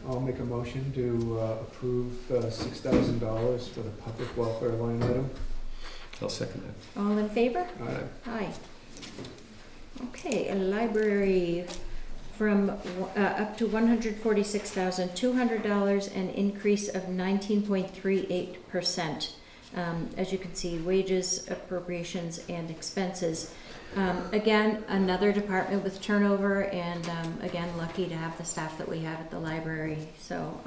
I'll make a motion to approve $6,000 for the public welfare line item. I'll second that. All in favor? Aye. Aye. Okay, a library from up to $146,200, an increase of 19.38%. As you can see, wages, appropriations, and expenses. Again, another department with turnover, and again, lucky to have the staff that we have at the library. So,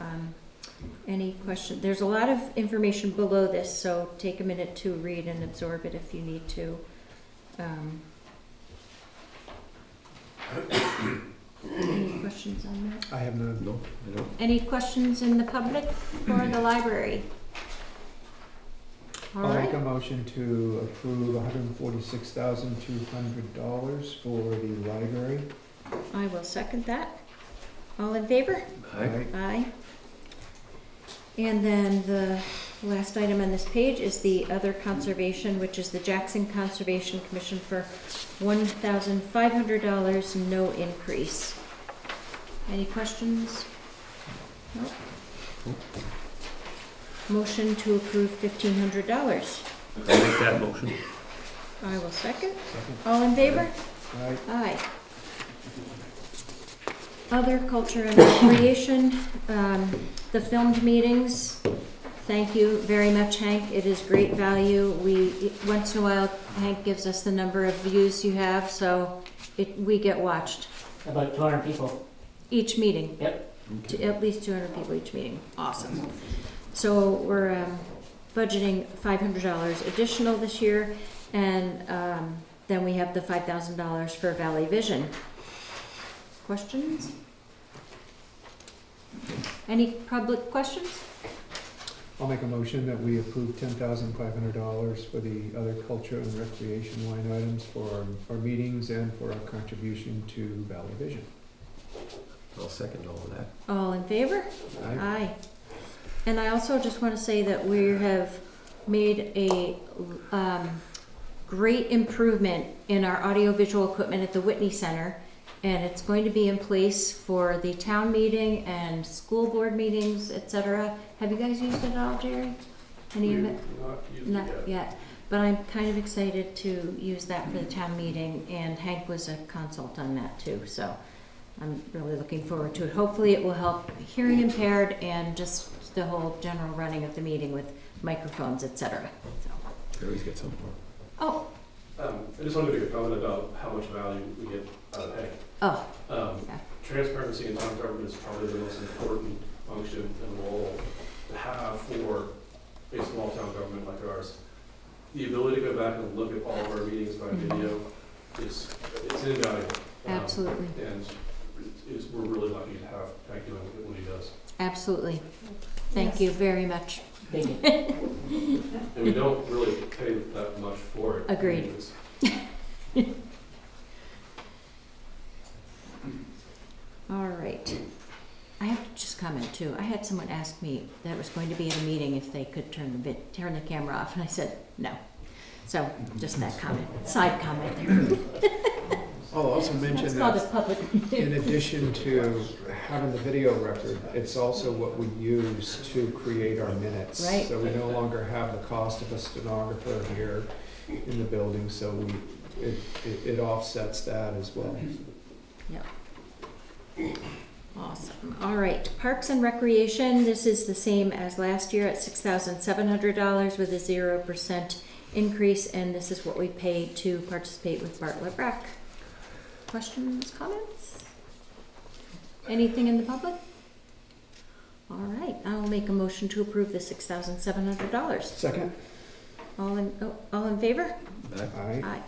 any question? There's a lot of information below this, so take a minute to read and absorb it if you need to. Any questions on that? I have none. No, I don't. Any questions in the public for the library? All I'll make right, a motion to approve $146,200 for the library. I will second that. All in favor? Aye. Aye. And then the last item on this page is the other conservation, which is the Jackson Conservation Commission for $1,500, no increase. Any questions? Nope. Motion to approve $1,500. I'll make that motion. I will second. All in favor? Aye. Aye. Other culture and recreation, the filmed meetings, thank you very much, Hank. It is great value. Once in a while, Hank gives us the number of views you have, so we get watched. About 200 people. Each meeting. Yep. At least 200 people each meeting. Awesome. So we're budgeting $500 additional this year, and then we have the $5,000 for Valley Vision. Questions? Any public questions? I'll make a motion that we approve $10,500 for the other culture and recreation line items for our meetings and for our contribution to Valley Vision. I'll second all of that. All in favor? Aye. Aye. And I also just want to say that we have made a great improvement in our audiovisual equipment at the Whitney Center, and it's going to be in place for the town meeting and school board meetings, etc. Have you guys used it at all, Jerry? Any of it? Not used it yet. But I'm kind of excited to use that for the town meeting, and Hank was a consult on that too, so I'm really looking forward to it. Hopefully it will help hearing impaired and just the whole general running of the meeting with microphones, etc. So. Always get some more. Oh. I just wanted to make a comment about how much value we get out of Hank. Oh. Yeah. Transparency in town government is probably the most important function and role to have for a small town government like ours. The ability to go back and look at all of our meetings by video it's invaluable. Absolutely. And we're really lucky to have Hank doing what he does. Absolutely. Thank you very much. And we don't really pay that much for it. Agreed. anyways. All right. I have to just comment too. I had someone ask me that was going to be at a meeting if they could turn the camera off, and I said no. So just that comment, side comment there. I'll also mention That's called a that public. in addition to having the video record, it's also what we use to create our minutes. Right. So we no longer have the cost of a stenographer here in the building, so it offsets that as well. Yep. Awesome. All right. Parks and Recreation, this is the same as last year at $6,700 with a 0% increase, and this is what we pay to participate with Bartlett Rec. Questions, comments? Anything in the public? All right. I'll make a motion to approve the $6,700. Second? All in favor? Aye. Aye.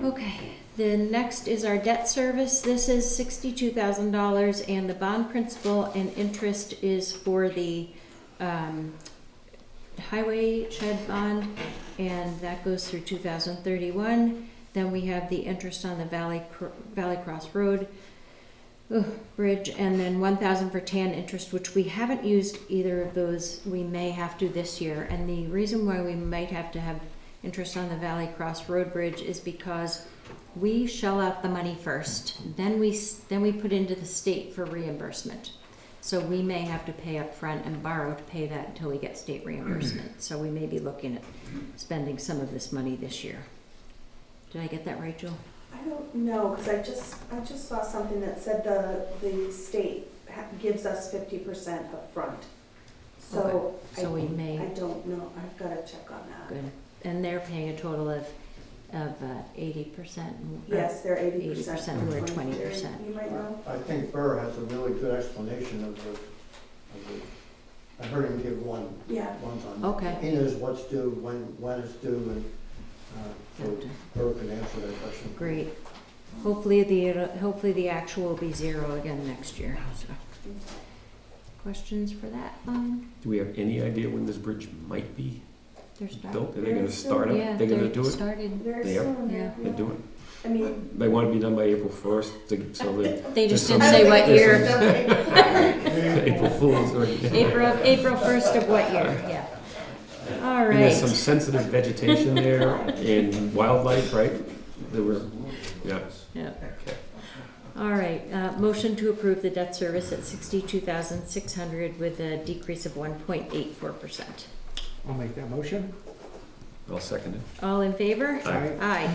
Okay, the next is our debt service. This is $62,000, and the bond principal and interest is for the highway shed bond, and that goes through 2031. Then we have the interest on the Valley Cross Road bridge, and then $1,000 for TAN interest, which we haven't used either of those. We may have to this year, and the reason why we might have to have interest on the Valley Cross Road Bridge is because we shell out the money first, then we put into the state for reimbursement. So we may have to pay up front and borrow to pay that until we get state reimbursement. So we may be looking at spending some of this money this year. Did I get that right, Joel? I don't know, because I just saw something that said the state gives us 50% up front. So, okay. So we may. I don't know. I've got to check on that. Good. And they're paying a total of 80%. Yes, they're 80%. 80%, we're 20%. You might know. I think Burr has a really good explanation of I heard him give one time. Okay. He knows what's due, when it's due, and so Burr can answer that question. Great. Hopefully the actual will be 0 again next year. So. Questions for that? Do we have any idea when this bridge might be built? Are they going to start it? Yeah, They're going to do it? Started. Very soon. Yeah. They're doing it. I mean, They want to be done by April 1st, so that they just didn't say what year. April Fool's. Or, April 1st of what year? Yeah. All right. And there's some sensitive vegetation there and wildlife, right? There were, yeah. Yeah. Okay. All right. Motion to approve the debt service at $62,600 with a decrease of 1.84%. I'll make that motion. I'll second it. All in favor? Aye. Aye.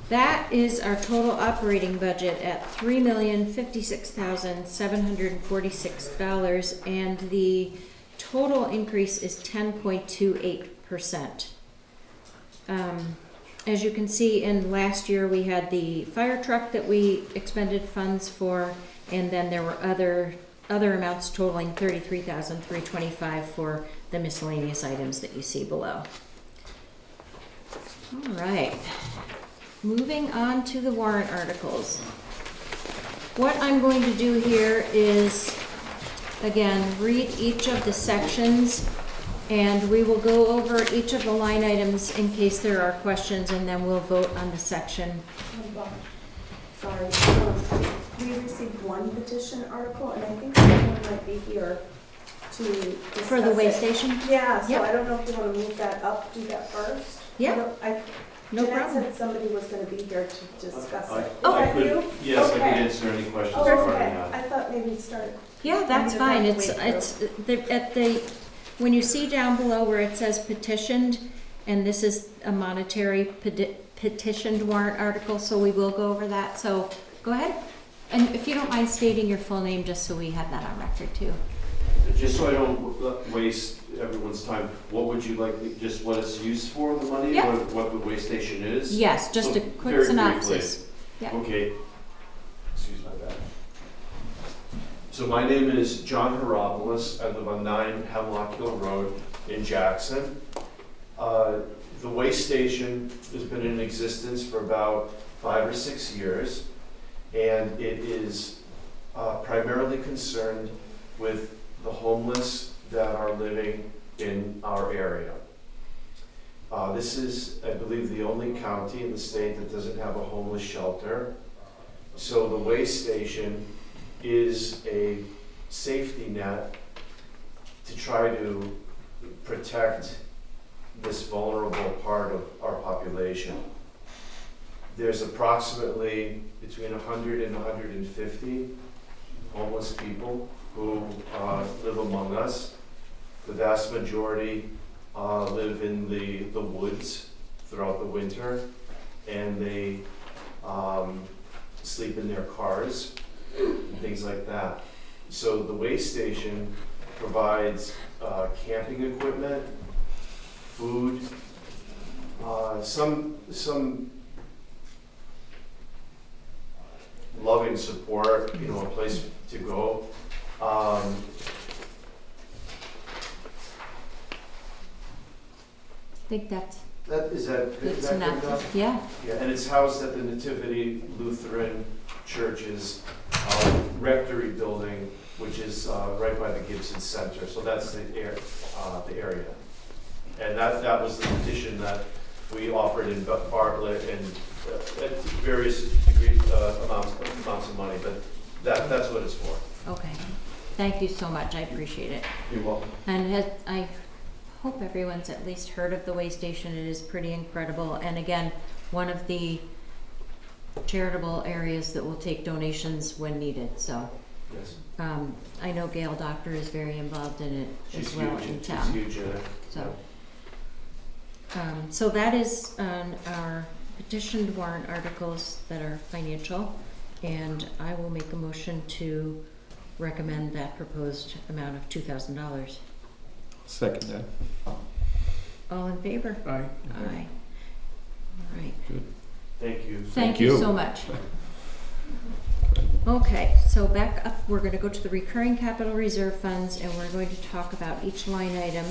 That is our total operating budget at $3,056,746, and the total increase is 10.28%. As you can see, in last year we had the fire truck that we expended funds for, and then there were other amounts totaling $33,325 for the miscellaneous items that you see below. All right. Moving on to the warrant articles. What I'm going to do here is, again, read each of the sections, and we will go over each of the line items in case there are questions, and then we'll vote on the section. sorry, we received one petition article, and I think someone might be here to discuss For the way it. station? Yeah, so Yep. I don't know if you want to move that up, do that first. Yeah. No Jeanette problem. said somebody was going to be here to discuss it. Oh, Is that you? Yes, I Okay. can answer any questions Oh, you okay. already have. I thought maybe it started. Yeah, that's Maybe fine. it's It's when you see down below where it says petitioned, and this is a monetary petitioned warrant article, so we will go over that. So go ahead. And if you don't mind stating your full name, just so we have that on record too. Just so I don't waste everyone's time, what would you like, just what it's used for, the money? Yeah. Or what the way station is? Yes, just So a quick very synopsis. briefly. Yeah. Okay. Excuse my bad. So my name is John Heropoulos. I live on 9 Hemlock Hill Road in Jackson. The way station has been in existence for about 5 or 6 years, and it is primarily concerned with the homeless that are living in our area. This is, I believe, the only county in the state that doesn't have a homeless shelter. So the way station is a safety net to try to protect this vulnerable part of our population. There's approximately between 100 and 150 homeless people who live among us. The vast majority live in the woods throughout the winter, and they sleep in their cars and things like that. So the way station provides camping equipment, food, some loving support, you know, a place to go. I think that's That is that good good enough. enough? Yeah. Yeah, and it's housed at the Nativity Lutheran Church's rectory building, which is right by the Gibson Center. So that's the area. And that was the petition that we offered in Bartlett and at various degree amounts of money, but that's what it's for. Okay. Thank you so much. I appreciate it. You're welcome. And I hope everyone's at least heard of the way station. It is pretty incredible. And again, one of the charitable areas that will take donations when needed. So Yes. I know Gail Doctor is very involved in it She's as well huge. in She's town. huge in it. So that is on our petitioned warrant articles that are financial, and I will make a motion to recommend that proposed amount of $2,000. Second that. All in favor? Aye. Aye. All right. Thank you. Thank you so much. Okay, so back up, we're going to go to the recurring capital reserve funds, and we're going to talk about each line item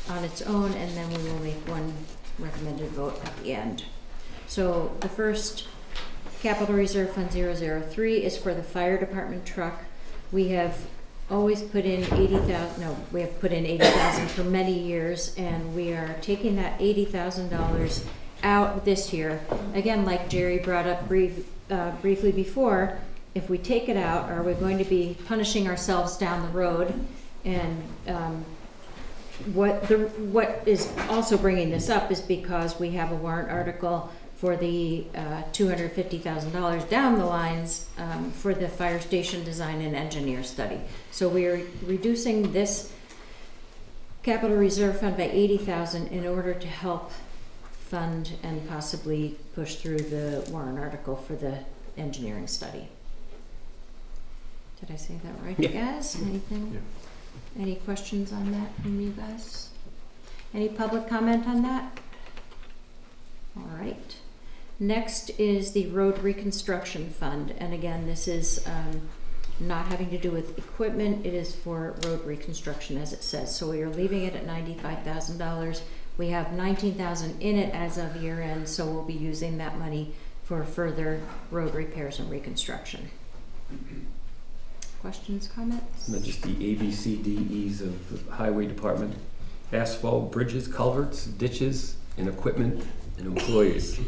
on its own, and then we will make one recommended vote at the end. So the first capital reserve fund 003 is for the fire department truck. We have always put in 80,000, no, we have put in 80,000 for many years, and we are taking that $80,000 out this year. Again, like Jerry brought up briefly before, if we take it out, are we going to be punishing ourselves down the road? And what is also bringing this up is because we have a warrant article for the $250,000 down the lines for the fire station design and engineer study. So we are reducing this capital reserve fund by $80,000 in order to help fund and possibly push through the warrant article for the engineering study. Did I say that right, you guys? Anything? Yeah. Any questions on that from you guys? Any public comment on that? All right. Next is the road reconstruction fund, and again, this is not having to do with equipment. It is for road reconstruction, as it says. So we are leaving it at $95,000. We have $19,000 in it as of year end, so we'll be using that money for further road repairs and reconstruction. Questions, comments? And then just the ABCDEs of the highway department: asphalt, bridges, culverts, ditches, and equipment and employees.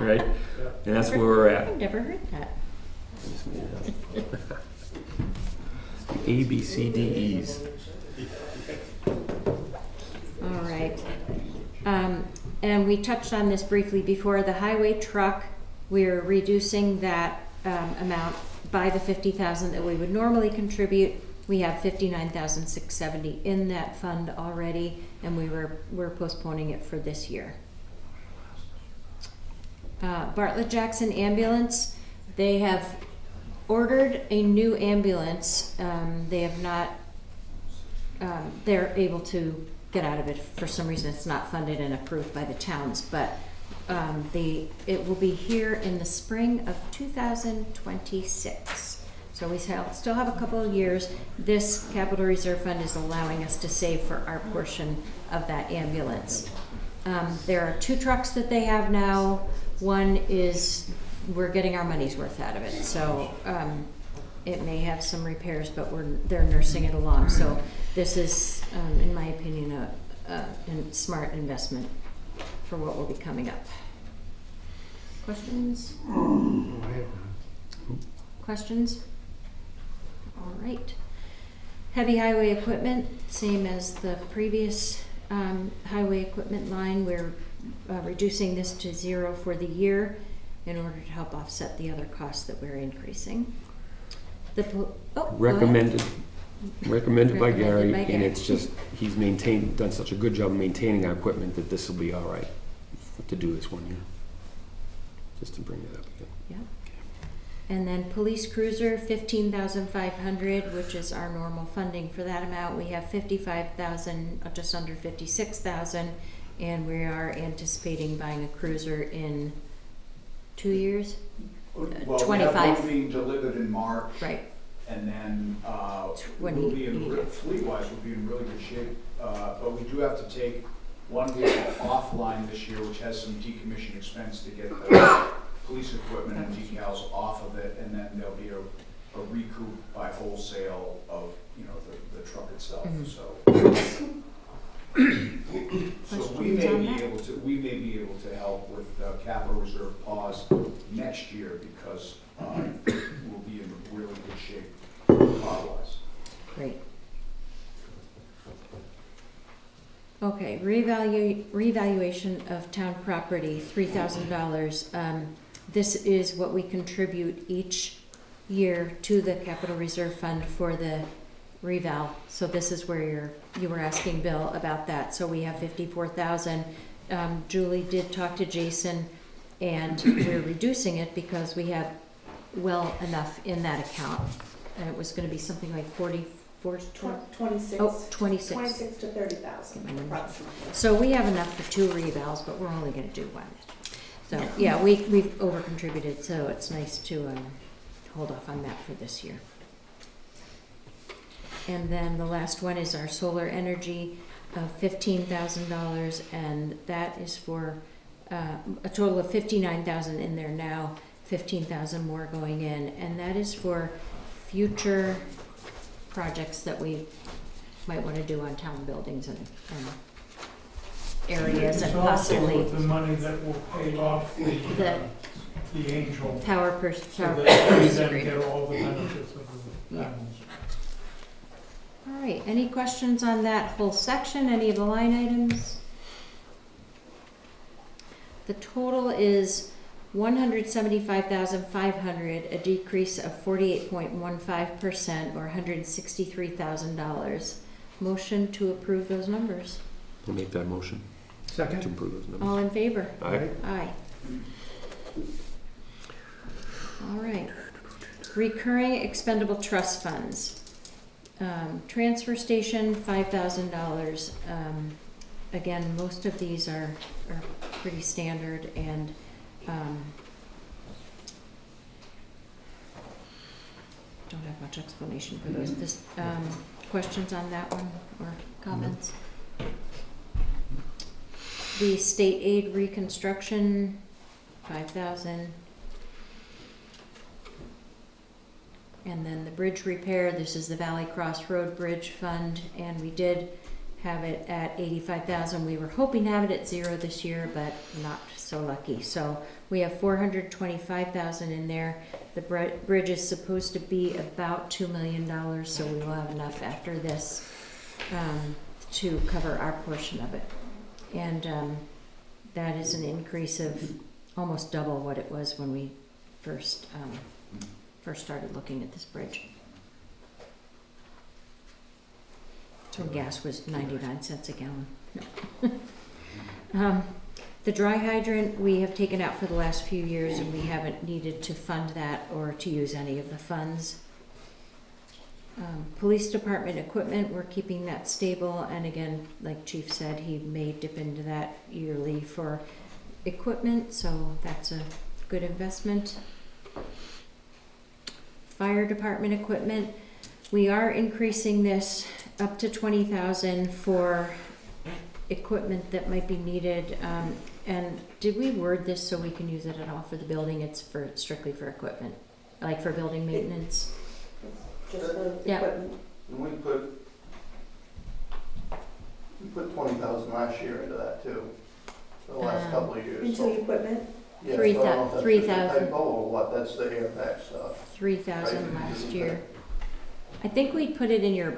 Right? And that's where we're at. I've never heard that. I just made it up. ABCDEs. All right. And we touched on this briefly before. The highway truck, we're reducing that amount by the $50,000 that we would normally contribute. We have $59,670 in that fund already, and we're postponing it for this year. Bartlett Jackson Ambulance, they have ordered a new ambulance. They have not, they're able to get out of it. For some reason, it's not funded and approved by the towns, but it will be here in the spring of 2026. So we still have a couple of years. This capital reserve fund is allowing us to save for our portion of that ambulance. There are 2 trucks that they have now. One is, we're getting our money's worth out of it. So it may have some repairs, but they're nursing it along. So this is, in my opinion, a smart investment for what will be coming up. Questions? Oh, I have none. Questions? All right. Heavy highway equipment, same as the previous highway equipment line. We're reducing this to 0 for the year in order to help offset the other costs that we're increasing. Recommended by Gary, by and Gary. it's just, he's done such a good job maintaining our equipment that this will be all right to do this 1 year. Just to bring it up again. Yeah. And then police cruiser, 15,500, which is our normal funding for that amount. We have 55,000, just under 56,000, and we are anticipating buying a cruiser in 2 years. Well, we have 25. one being delivered in March. Right. And then, we'll be in, fleet-wise, we'll be in really good shape. But we do have to take one vehicle offline this year, which has some decommission expense to get the police equipment and decals off of it, and then there'll be a recoup by wholesale of, you know, the truck itself, so. So we may be able to help with capital reserve pause next year because we'll be in really good shape car-wise. Great. Okay, revaluation of town property, $3,000. This is what we contribute each year to the capital reserve fund for the reval. So this is where you were asking Bill about that. So we have 54,000. Julie did talk to Jason, and we're reducing it because we have well enough in that account. And it was going to be something like 44, 26. Oh, 26. 26 to 30,000 approximately. So we have enough for 2 revals, but we're only going to do 1. So yeah, we've over contributed, so it's nice to hold off on that for this year. And then the last one is our solar energy of $15,000, and that is for a total of 59,000 in there now, 15,000 more going in, and that is for future projects that we might want to do on town buildings and areas, and possibly It's also the money that will pay off the Angel. power So that we then get all the benefits of the Yeah. panels. All right, any questions on that whole section, any of the line items? The total is 175,500, a decrease of 48.15%, or $163,000. Motion to approve those numbers. We'll make that motion to Second? improve those numbers. All in favor? Aye. Aye. All right. Recurring expendable trust funds. Transfer station, $5,000. Again, most of these are pretty standard, and don't have much explanation for those. This, questions on that one or comments? The state aid reconstruction, 5,000. And then the bridge repair, this is the Valley Cross Road Bridge Fund, and we did have it at 85,000. We were hoping to have it at 0 this year, but not so lucky. So we have 425,000 in there. The bridge is supposed to be about $2 million, so we will have enough after this to cover our portion of it. And that is an increase of almost double what it was when we first started looking at this bridge. So gas was 99 cents a gallon. No. The dry hydrant we have taken out for the last few years, and we haven't needed to fund that or to use any of the funds. Police department equipment, we're keeping that stable, and again, like Chief said, he may dip into that yearly for equipment, so that's a good investment. Fire department equipment, we are increasing this up to 20,000 for equipment that might be needed. And did we word this so we can use it at all for the building? It's strictly for equipment, like for building maintenance. just for Yeah. equipment? And we put 20,000 last year into that too, for the last couple of years. Into So, equipment? yeah, Three so I don't know thou- if that's 3,000. just a typo or what, that's the air pack stuff. 3,000 Right. last year. I think we put it in your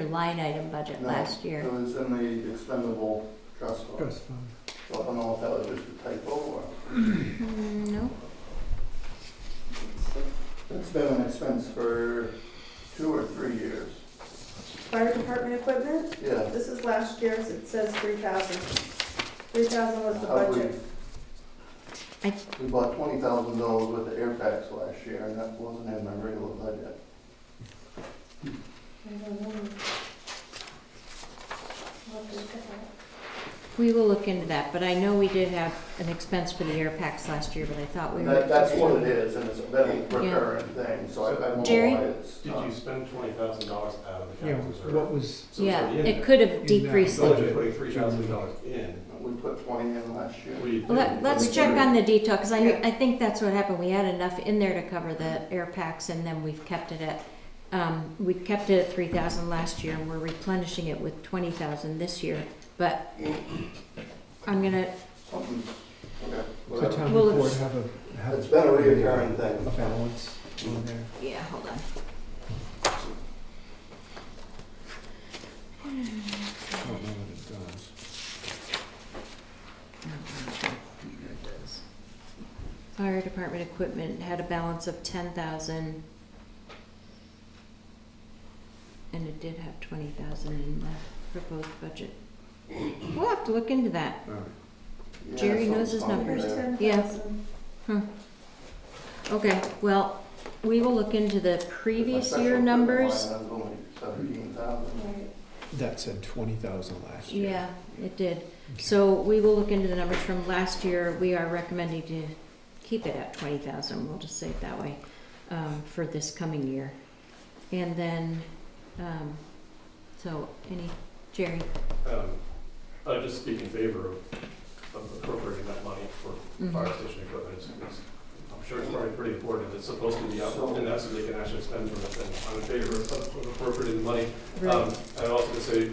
line item budget No, last year. It was in the expendable trust fund. Trust fund. So I don't know if that was just a typo or, No, it's been an expense for 2 or 3 years. Fire department equipment? Yeah. This is last year's, it says 3,000. 3,000 was the How we- budget. We bought $20,000 worth of air packs last year, and that wasn't in my regular budget. I don't know. I'll have to look at that. we will look into that, but I know we did have an expense for the air packs last year, but I thought we were. That's what it is, and it's been a recurring thing, so I don't know Jerry? why it's. Did you spend $20,000 out of the Yeah, capital reserve? what was, So it's Yeah, already in it there. could have that decreased So it. you're putting $3,000 in. We put 20 in last year. We Let's check on the detail, because Yeah. I think that's what happened. We had enough in there to cover the air packs, and then we've kept it at, we kept it at 3,000 last year, and we're replenishing it with 20,000 this year. But I'm gonna, Something, okay, the whatever. town Well, report it's- have It's been a reoccurring thing. a balance on there? yeah, hold on. I don't know what it does. Fire department equipment had a balance of 10,000. And it did have 20,000 in the proposed budget. We'll have to look into that. All right. Yeah, Jerry knows his something numbers. there. Yeah. 10,000. Okay, well, we will look into the previous My year special numbers. equipment line was only 17,000. Right. That said 20,000 last year. Yeah, it did. So we will look into the numbers from last year. We are recommending to keep it at 20,000, we'll just say it that way, for this coming year. And then, so, Jerry? I just speak in favor of appropriating that money for fire station equipment. I'm sure it's probably pretty important. It's supposed to be up in that so they can actually spend from it. And I'm in favor of appropriating the money. Right. I'd also to say,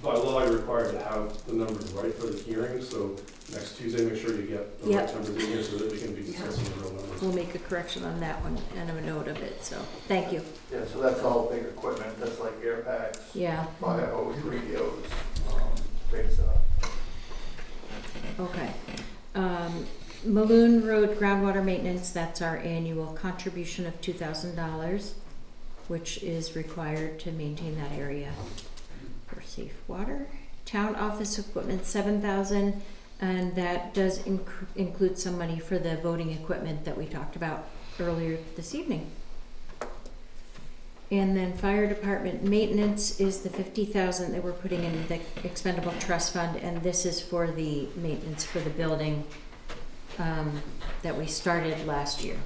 by law, you're required to have the numbers right for the hearing. So next Tuesday, make sure you get the Yep. right numbers in here so that we can be discussing the real numbers. We'll make a correction on that one and a note of it, so, thank you. Yeah, so that's all big equipment, that's like air packs, Yeah, fire hose, radios, big stuff. okay. Maloon Road groundwater maintenance, that's our annual contribution of $2,000, which is required to maintain that area for safe water. Town office equipment, 7,000, and that does include some money for the voting equipment that we talked about earlier this evening. And then fire department maintenance is the 50,000 that we're putting in the expendable trust fund, and this is for the maintenance for the building that we started last year.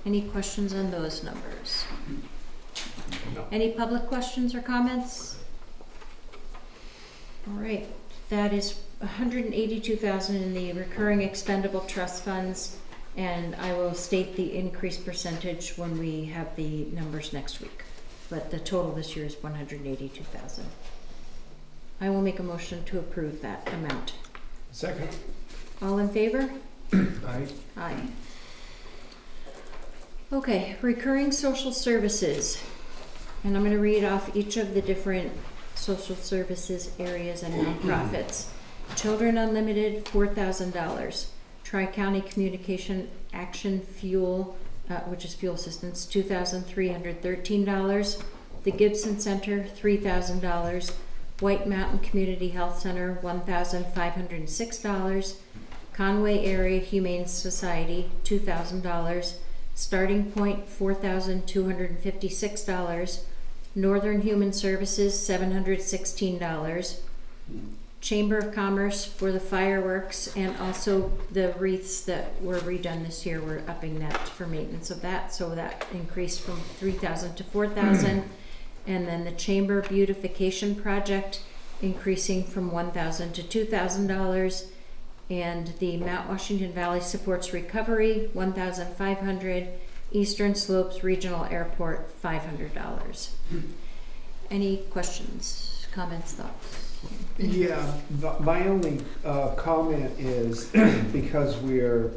Any questions on those numbers? No. Any public questions or comments? All right, that is 182,000 in the recurring expendable trust funds, and I will state the increased percentage when we have the numbers next week. But the total this year is 182,000. I will make a motion to approve that amount. Second. All in favor? Aye. Aye. Okay, recurring social services. And I'm gonna read off each of the different social services areas and nonprofits. Children Unlimited, $4,000. Tri-County Communication Action Fuel, which is fuel assistance, $2,313. The Gibson Center, $3,000. White Mountain Community Health Center, $1,506. Conway Area Humane Society, $2,000. Starting Point, $4,256. Northern Human Services, $716. Chamber of Commerce for the fireworks, and also the wreaths that were redone this year, we're upping that for maintenance of that, so that increased from 3,000 to 4,000. And then the Chamber Beautification Project increasing from $1,000 to $2,000. And the Mount Washington Valley Supports Recovery, $1,500. Eastern Slopes Regional Airport, $500. Any questions, comments, thoughts? Yeah, my only comment is, because we're,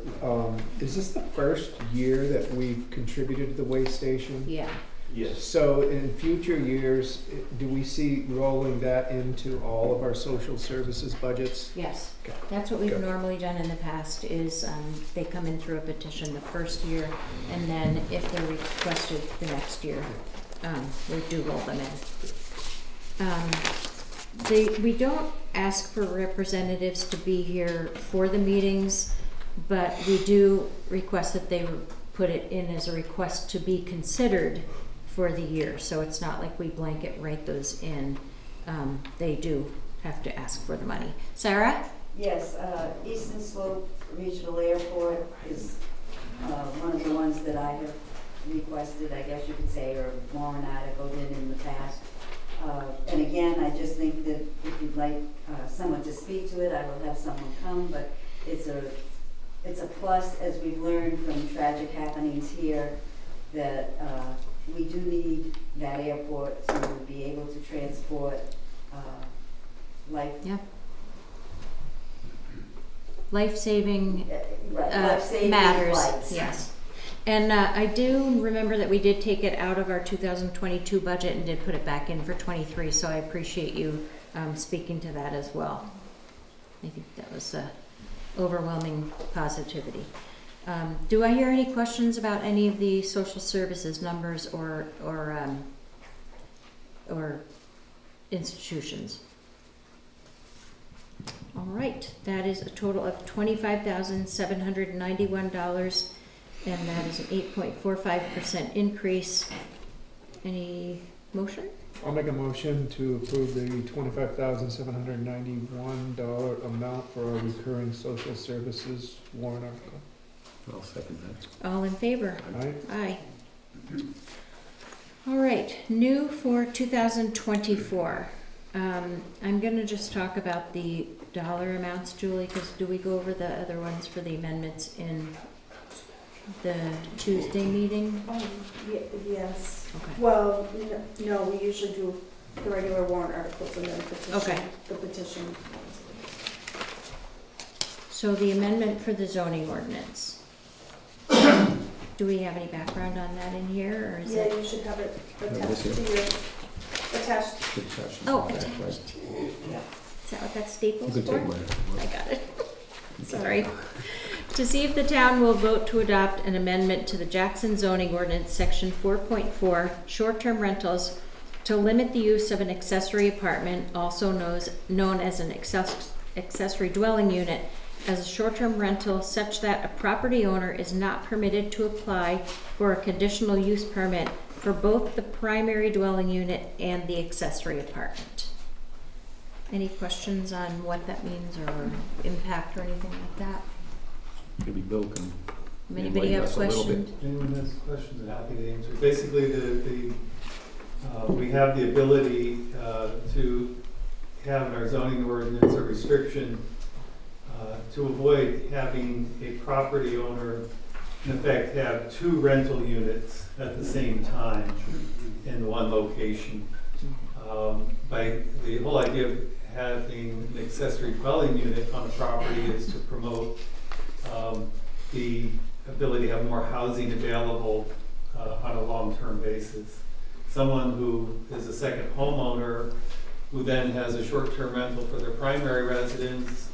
is this the first year that we've contributed to the way station? Yeah. Yes. So in future years, do we see rolling that into all of our social services budgets? Yes, Okay. that's what we've Good. normally done in the past, is they come in through a petition the first year, and then if they're requested the next year, we do roll them in. We don't ask for representatives to be here for the meetings, but we do request that they put it in as a request to be considered for the year, so it's not like we blanket write those in. They do have to ask for the money. Sarah? Yes, Eastern Slope Regional Airport is one of the ones that I have requested, I guess you could say, or warrant articles in the past. And again, I just think that if you'd like someone to speak to it, I will have someone come, but it's a plus, as we've learned from tragic happenings here, that we do need that airport to be able to transport life. Yeah. Life-saving Life-saving matters, flights. yes. And I do remember that we did take it out of our 2022 budget and did put it back in for 23, so I appreciate you speaking to that as well. I think that was overwhelming positivity. Do I hear any questions about any of the social services numbers or institutions? All right, that is a total of $25,791, and that is an 8.45% increase. Any motion? I'll make a motion to approve the $25,791 amount for our recurring social services warrant article. I'll second that. All in favor? Aye. Aye. All right, new for 2024. I'm gonna just talk about the dollar amounts, Julie, because do we go over the other ones for the amendments in the Tuesday meeting? Yes. Okay. Well, no, we usually do the regular warrant articles and then petition. Okay. The petition. So the amendment for the zoning ordinance. Do we have any background on that in here, or is Yeah, it? you should have it this attached here. to your, attached. Good catch. Oh, Back, attached. right. Yeah. Is that what that staples You for? can take mine. I got it. Sorry. To see if the town will vote to adopt an amendment to the Jackson zoning ordinance, section 4.4, short-term rentals, to limit the use of an accessory apartment, also known as an accessory dwelling unit, as a short-term rental, such that a property owner is not permitted to apply for a conditional use permit for both the primary dwelling unit and the accessory apartment. Any questions on what that means or impact or anything like that? Maybe Bill can. Anybody have enlighten us a little bit. questions? Anyone has questions, I'm happy to answer. Basically, we have the ability to have in our zoning ordinance a restriction to avoid having a property owner, in effect, have two rental units at the same time in one location. By the whole idea of having an accessory dwelling unit on a property is to promote the ability to have more housing available on a long-term basis. Someone who is a second homeowner who then has a short-term rental for their primary residence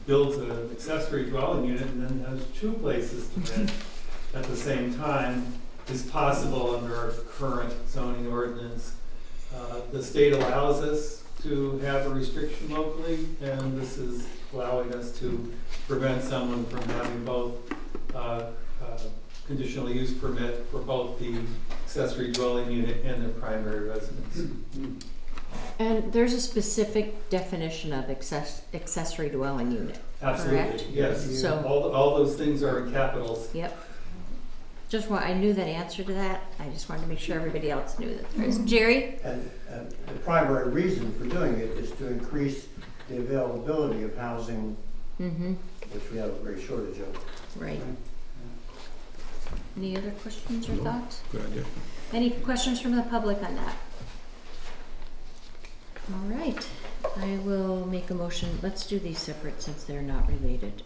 builds an accessory dwelling unit and then has two places to rent at the same time is possible under our current zoning ordinance. The state allows us to have a restriction locally, and this is allowing us to prevent someone from having both conditional use permit for both the accessory dwelling unit and their primary residence. And there's a specific definition of accessory dwelling unit, Absolutely, correct? yes. So- All those things are in capitals. Yep. I knew the answer to that. I just wanted to make sure everybody else knew that there is. Jerry? And the primary reason for doing it is to increase the availability of housing, Mm-hmm, which we have a great shortage of. right. Any other questions or thoughts? Good idea. Any questions from the public on that? All right, I will make a motion. Let's do these separate since they're not related.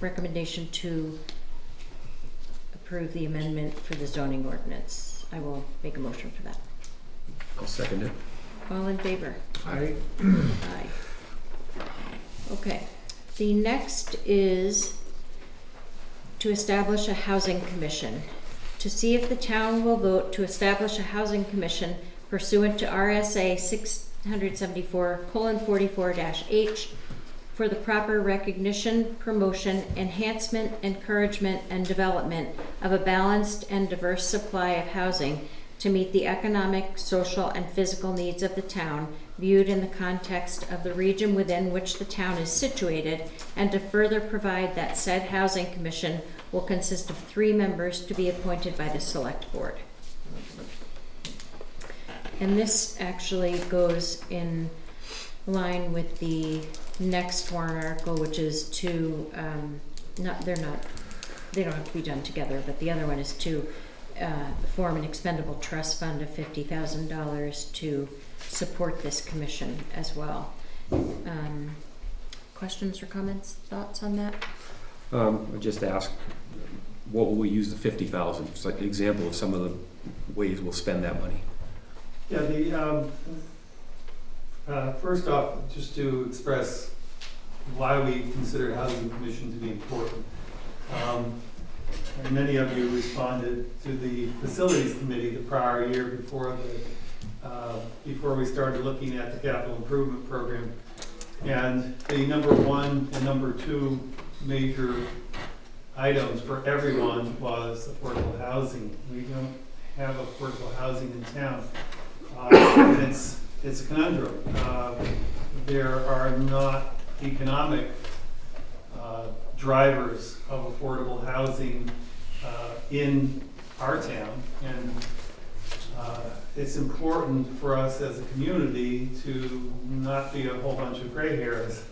Recommendation to approve the amendment for the zoning ordinance. I will make a motion for that. I'll second it. All in favor? Aye. Aye. Okay, the next is to establish a housing commission. To see if the town will vote to establish a housing commission pursuant to RSA 674:44-H for the proper recognition, promotion, enhancement, encouragement, and development of a balanced and diverse supply of housing to meet the economic, social, and physical needs of the town, viewed in the context of the region within which the town is situated, and to further provide that said housing commission will consist of 3 members to be appointed by the select board. And this actually goes in line with the next warrant article, which is to, they don't have to be done together, but the other one is to form an expendable trust fund of $50,000 to support this commission as well. Questions or comments, thoughts on that? I'll just ask, what will we use the 50,000? It's like an example of some of the ways we'll spend that money. Yeah, first off, just to express why we consider housing commission to be important. And many of you responded to the facilities committee the prior year before we started looking at the capital improvement program. And the number 1 and number 2 major items for everyone was affordable housing. We don't have affordable housing in town. And it's a conundrum. There are not economic drivers of affordable housing in our town, and it's important for us as a community to not be a whole bunch of gray hairs,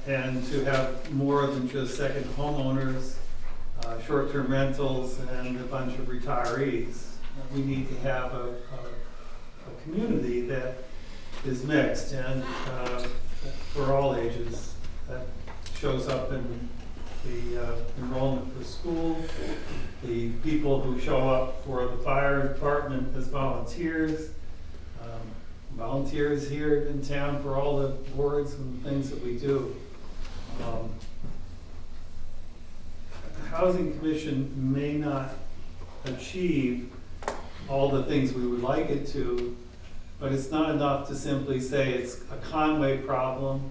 and to have more than just second homeowners, short-term rentals, and a bunch of retirees. We need to have a community that is mixed and for all ages. That shows up in the enrollment for school, the people who show up for the fire department as volunteers, volunteers here in town for all the boards and things that we do. The Housing Commission may not achieve all the things we would like it to, but it's not enough to simply say it's a Conway problem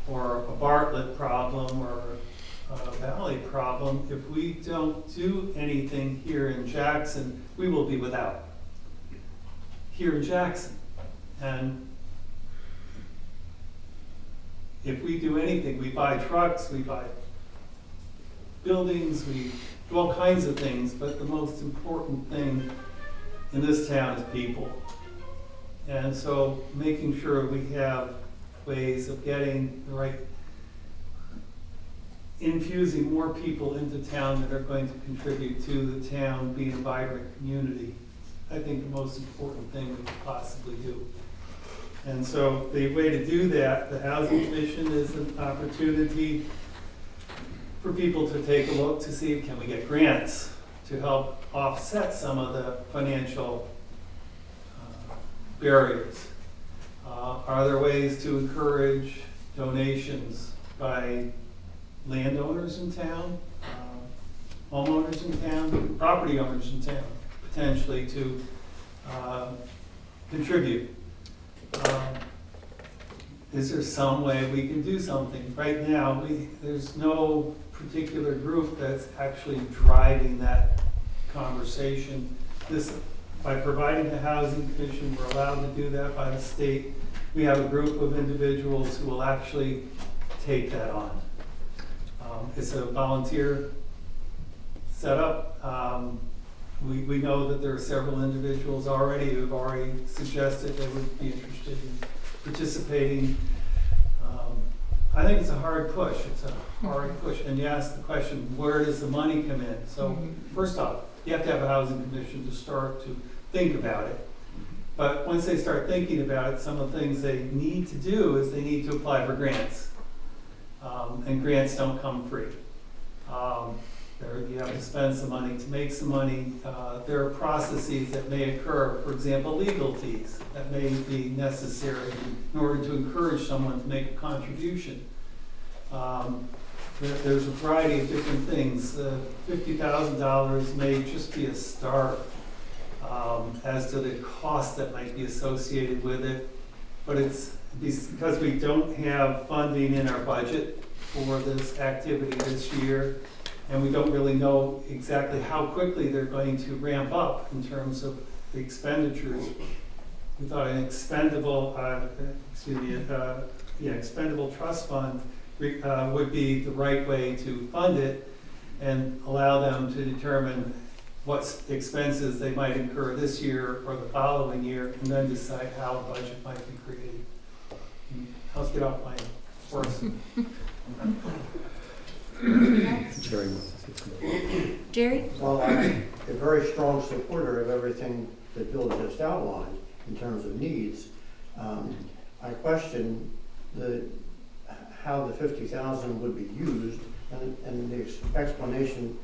or a Bartlett problem or a Valley problem. If we don't do anything here in Jackson, we will be without here in Jackson. And if we do anything, we buy trucks, we buy buildings, we do all kinds of things, but the most important thing in this town is people. And so making sure we have ways of getting the right, infusing more people into town that are going to contribute to the town being a vibrant community, I think the most important thing we could possibly do. And so the way to do that, the Housing Commission is an opportunity for people to take a look to see, can we get grants to help offset some of the financial barriers? Are there ways to encourage donations by landowners in town, homeowners in town, property owners in town, potentially to contribute? Is there some way we can do something? Right now, there's no particular group that's actually driving that conversation. By providing the Housing Commission, we're allowed to do that by the state. We have a group of individuals who will actually take that on. It's a volunteer setup. We know that there are several individuals already who have already suggested they would be interested in participating. I think it's a hard push. It's a hard push. And you ask the question, where does the money come in? So first off, you have to have a housing commission to start to think about it. But once they start thinking about it, some of the things they need to do is they need to apply for grants. And grants don't come free. You have to spend some money to make some money. There are processes that may occur, for example, legal fees that may be necessary in order to encourage someone to make a contribution. There's a variety of different things. $50,000 may just be a start as to the cost that might be associated with it. But it's because we don't have funding in our budget for this activity this year, and we don't really know exactly how quickly they're going to ramp up in terms of the expenditures. We thought an expendable trust fund would be the right way to fund it and allow them to determine what expenses they might incur this year or the following year, and then decide how a budget might be created. Let's get off my horse. Jerry wants to say something. Jerry? Well, I'm a very strong supporter of everything that Bill just outlined in terms of needs. I question how the 50,000 would be used, and the explanation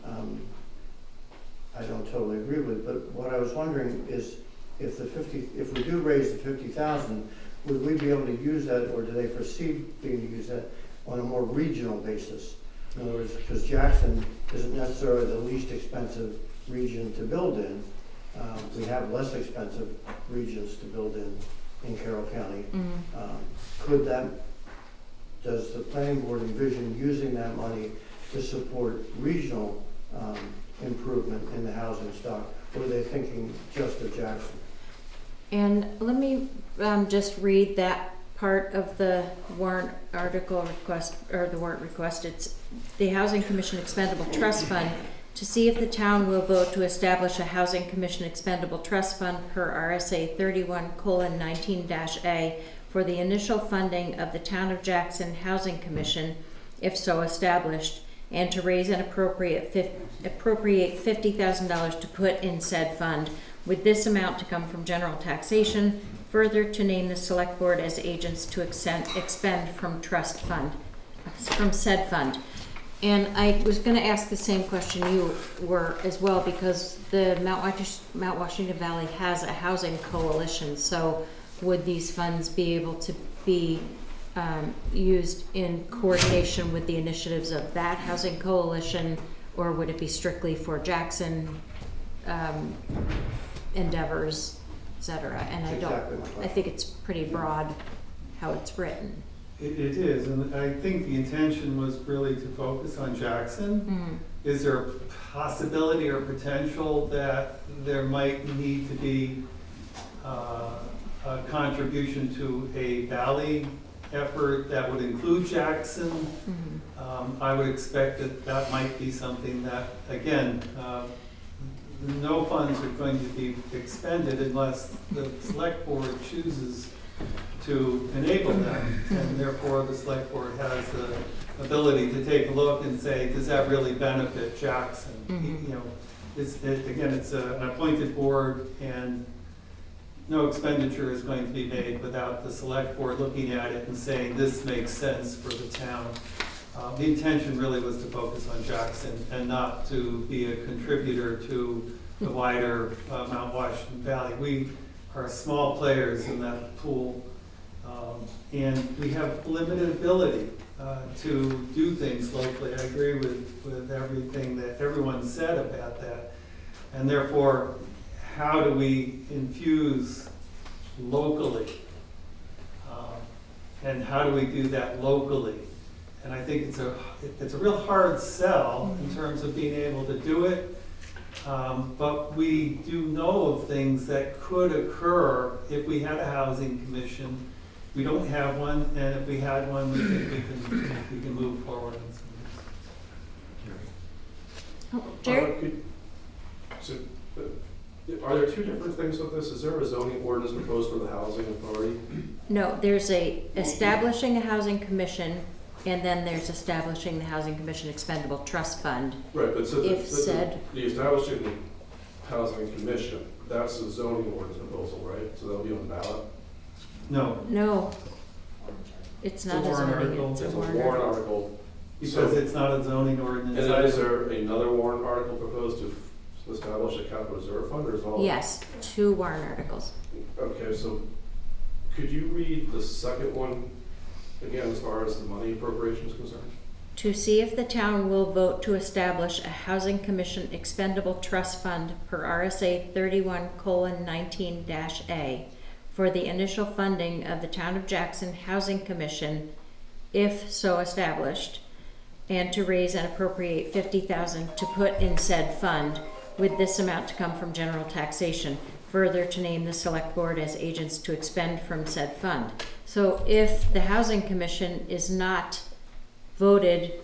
I don't totally agree with. But what I was wondering is, if we do raise the 50,000, would we be able to use that, or do they foresee being able to use that on a more regional basis? In other words, because Jackson isn't necessarily the least expensive region to build in. We have less expensive regions to build in Carroll County. Does the planning board envision using that money to support regional improvement in the housing stock, or are they thinking just of Jackson? And let me just read that part of the warrant article request, or the warrant request. It's the Housing Commission Expendable Trust Fund, to see if the town will vote to establish a Housing Commission Expendable Trust Fund per RSA 31:19-A for the initial funding of the Town of Jackson Housing Commission, if so established, and to raise and appropriate $50,000 to put in said fund, with this amount to come from general taxation, further to name the select board as agents to expend from trust fund, from said fund. And I was going to ask the same question you were as well, because the Mount Washington Valley has a housing coalition. So would these funds be able to be used in coordination with the initiatives of that housing coalition, or would it be strictly for Jackson endeavors, etc.? And I think it's pretty broad how it's written. It is, and I think the intention was really to focus on Jackson. Is there a possibility or potential that there might need to be a contribution to a valley effort that would include Jackson? I would expect that might be something that, again, no funds are going to be expended unless the select board chooses to enable them, and therefore the select board has the ability to take a look and say, does that really benefit Jackson? You know, it's an appointed board, and no expenditure is going to be made without the select board looking at it and saying, this makes sense for the town. The intention really was to focus on Jackson and not to be a contributor to the wider Mount Washington Valley. We are small players in that pool, and we have limited ability to do things locally. I agree with everything that everyone said about that. And therefore, how do we infuse locally? And how do we do that locally? And I think it's a real hard sell in terms of being able to do it. But we do know of things that could occur if we had a housing commission. We don't have one, and if we had one, we think we can move forward in some of this. Jerry? Are there two different things with this? Is there a zoning ordinance proposed for the housing authority? No, there's establishing a housing commission, and then there's establishing the Housing Commission Expendable Trust Fund. Right, but so If said, the establishing the housing commission, that's a zoning ordinance proposal, right? So that'll be on the ballot? no, it's not a warrant zoning, article. it's a It's a warrant warrant article. article. Because it's not a zoning ordinance. And then is there another warrant article proposed to establish a capital reserve fund, or is it all? Yes, 2 warrant articles. Okay, so could you read the second one again as far as the money appropriation is concerned? To see if the town will vote to establish a Housing Commission Expendable Trust Fund per RSA 31:19-A for the initial funding of the Town of Jackson Housing Commission, if so established, and to raise and appropriate $50,000 to put in said fund, with this amount to come from general taxation. Further, to name the select board as agents to expend from said fund. So if the Housing Commission is not voted,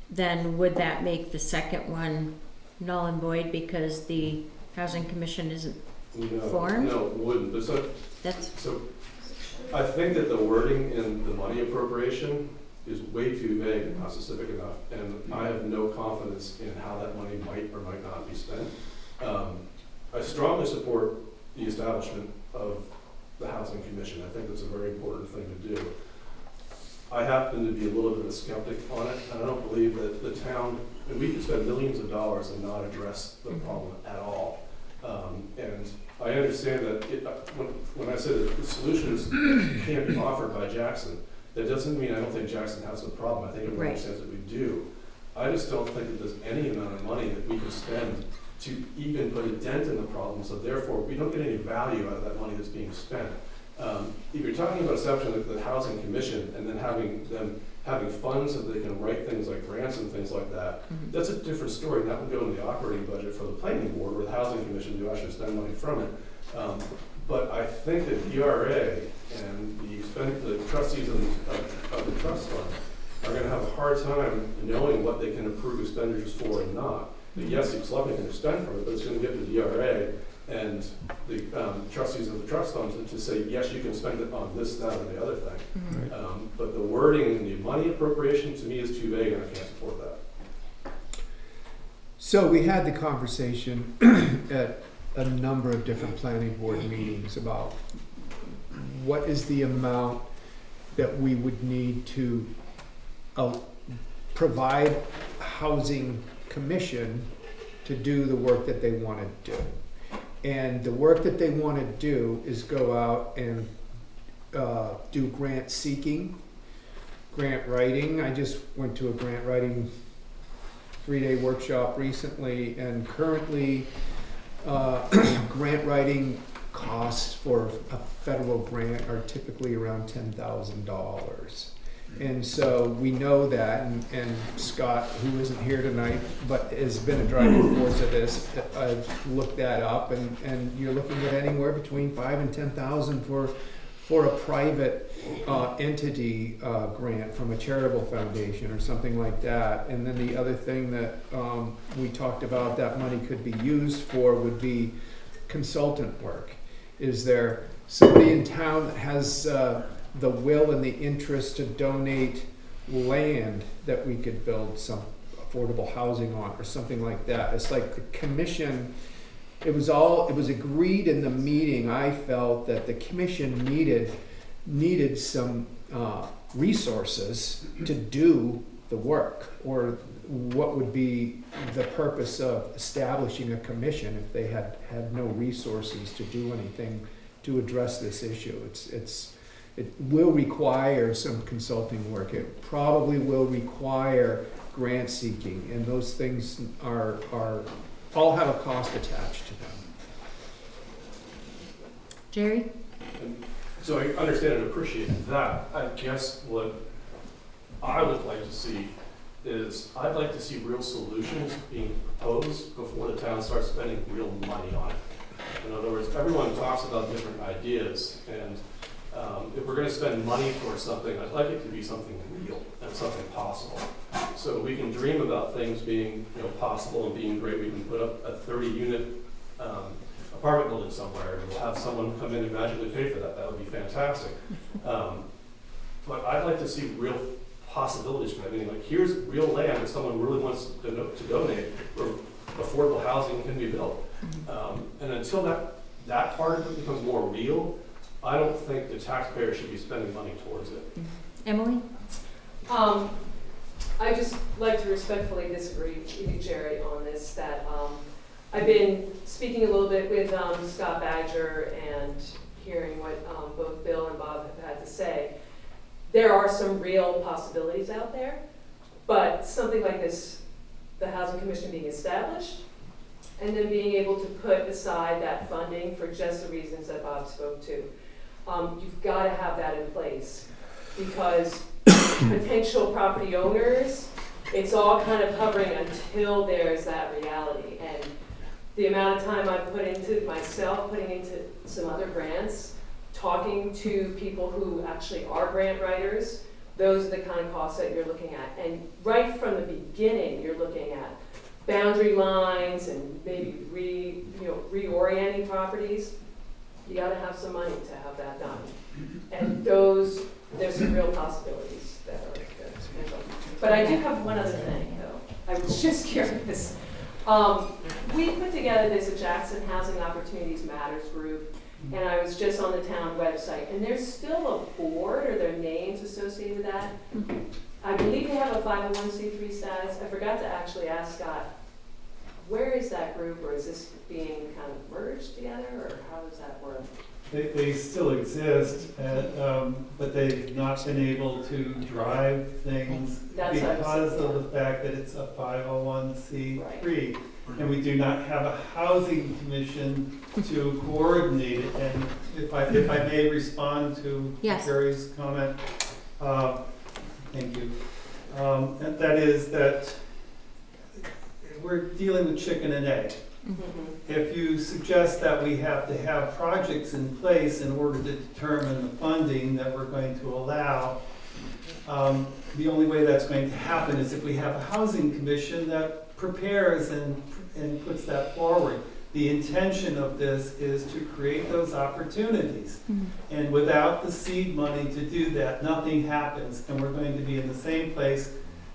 then would that make the second one null and void because the Housing Commission isn't formed? No, it wouldn't. But so I think that the wording in the money appropriation is way too vague and not specific enough, and I have no confidence in how that money might or might not be spent. I strongly support the establishment of the Housing Commission. I think that's a very important thing to do. I happen to be a little bit of a skeptic on it, and I don't believe that the town, and we could spend millions of dollars and not address the problem at all. And I understand that when I say that the solutions can't be offered by Jackson, that doesn't mean I don't think Jackson has a problem. I think everyone understands that we do. I just don't think that there's any amount of money that we can spend to even put a dent in the problem, so therefore we don't get any value out of that money that's being spent. If you're talking about establishing the Housing Commission and then having funds so they can write things like grants and things like that, that's a different story. That would go in the operating budget for the planning board or the Housing Commission to actually spend money from it. But I think that DRA and the trustees of the trust fund are going to have a hard time knowing what they can approve expenditures for and not. But yes, the selectmen can expend from it, but it's going to get the DRA and the trustees of the trust funds to say, yes, you can spend it on this, that, or the other thing. But the wording in the money appropriation to me is too vague, and I can't support that. So we had the conversation at a number of different planning board meetings about what is the amount that we would need to provide Housing Commission to do the work that they want to do. And the work that they want to do is go out and do grant seeking, grant writing. I just went to a grant writing 3-day workshop recently, and currently grant writing costs for a federal grant are typically around $10,000. And so we know that, and Scott, who isn't here tonight, but has been a driving force of this, I've looked that up, and you're looking at anywhere between $5,000 and $10,000 for a private entity grant from a charitable foundation or something like that. And then the other thing that we talked about that money could be used for would be consultant work. Is there somebody in town that has the will and the interest to donate land that we could build some affordable housing on or something like that? It's like the commission, it was agreed in the meeting, I felt, that the commission needed some resources to do the work, or what would be the purpose of establishing a commission if they had no resources to do anything to address this issue. It will require some consulting work. It probably will require grant seeking, and those things are all have a cost attached to them. Jerry? So I understand and appreciate that. I guess what I would like to see is I'd like to see real solutions being proposed before the town starts spending real money on it. In other words, everyone talks about different ideas, and if we're going to spend money towards something, I'd like it to be something real and something possible. So we can dream about things being possible and being great. We can put up a 30-unit apartment building somewhere, and we'll have someone come in and magically pay for that. That would be fantastic. But I'd like to see real possibilities for that. I mean, like, here's real land that someone really wants to donate where affordable housing can be built. And until that part of it becomes more real, I don't think the taxpayer should be spending money towards it. Emily? I just like to respectfully disagree with you, Jerry, on this, that I've been speaking a little bit with Scott Badger and hearing what both Bill and Bob have had to say. There are some real possibilities out there, but something like this, the Housing Commission being established, and then being able to put aside that funding for just the reasons that Bob spoke to. You've got to have that in place, because potential property owners, it's all kind of hovering until there's that reality. And the amount of time I've put into myself, putting into some other grants, talking to people who actually are grant writers, those are the kind of costs that you're looking at. And right from the beginning, you're looking at boundary lines and maybe reorienting properties. You got to have some money to have that done. And there's some real possibilities that are potential. But I do have one other thing, though. I was just curious. We put together this Jackson Housing Opportunities Matters group, and I was just on the town website, and there's still a board, or their names associated with that. I believe they have a 501c3 status. I forgot to actually ask Scott, where is that group, or is this being kind of merged together, or how does that work? They still exist, but they've not been able to drive things because of the fact that it's a 501c3. Right. And we do not have a housing commission to coordinate it. And if I may respond to Jerry's comment, thank you. And that is that we're dealing with chicken and egg. If you suggest that we have to have projects in place in order to determine the funding that we're going to allow, the only way that's going to happen is if we have a housing commission that prepares and puts that forward. The intention of this is to create those opportunities. And without the seed money to do that, nothing happens. And we're going to be in the same place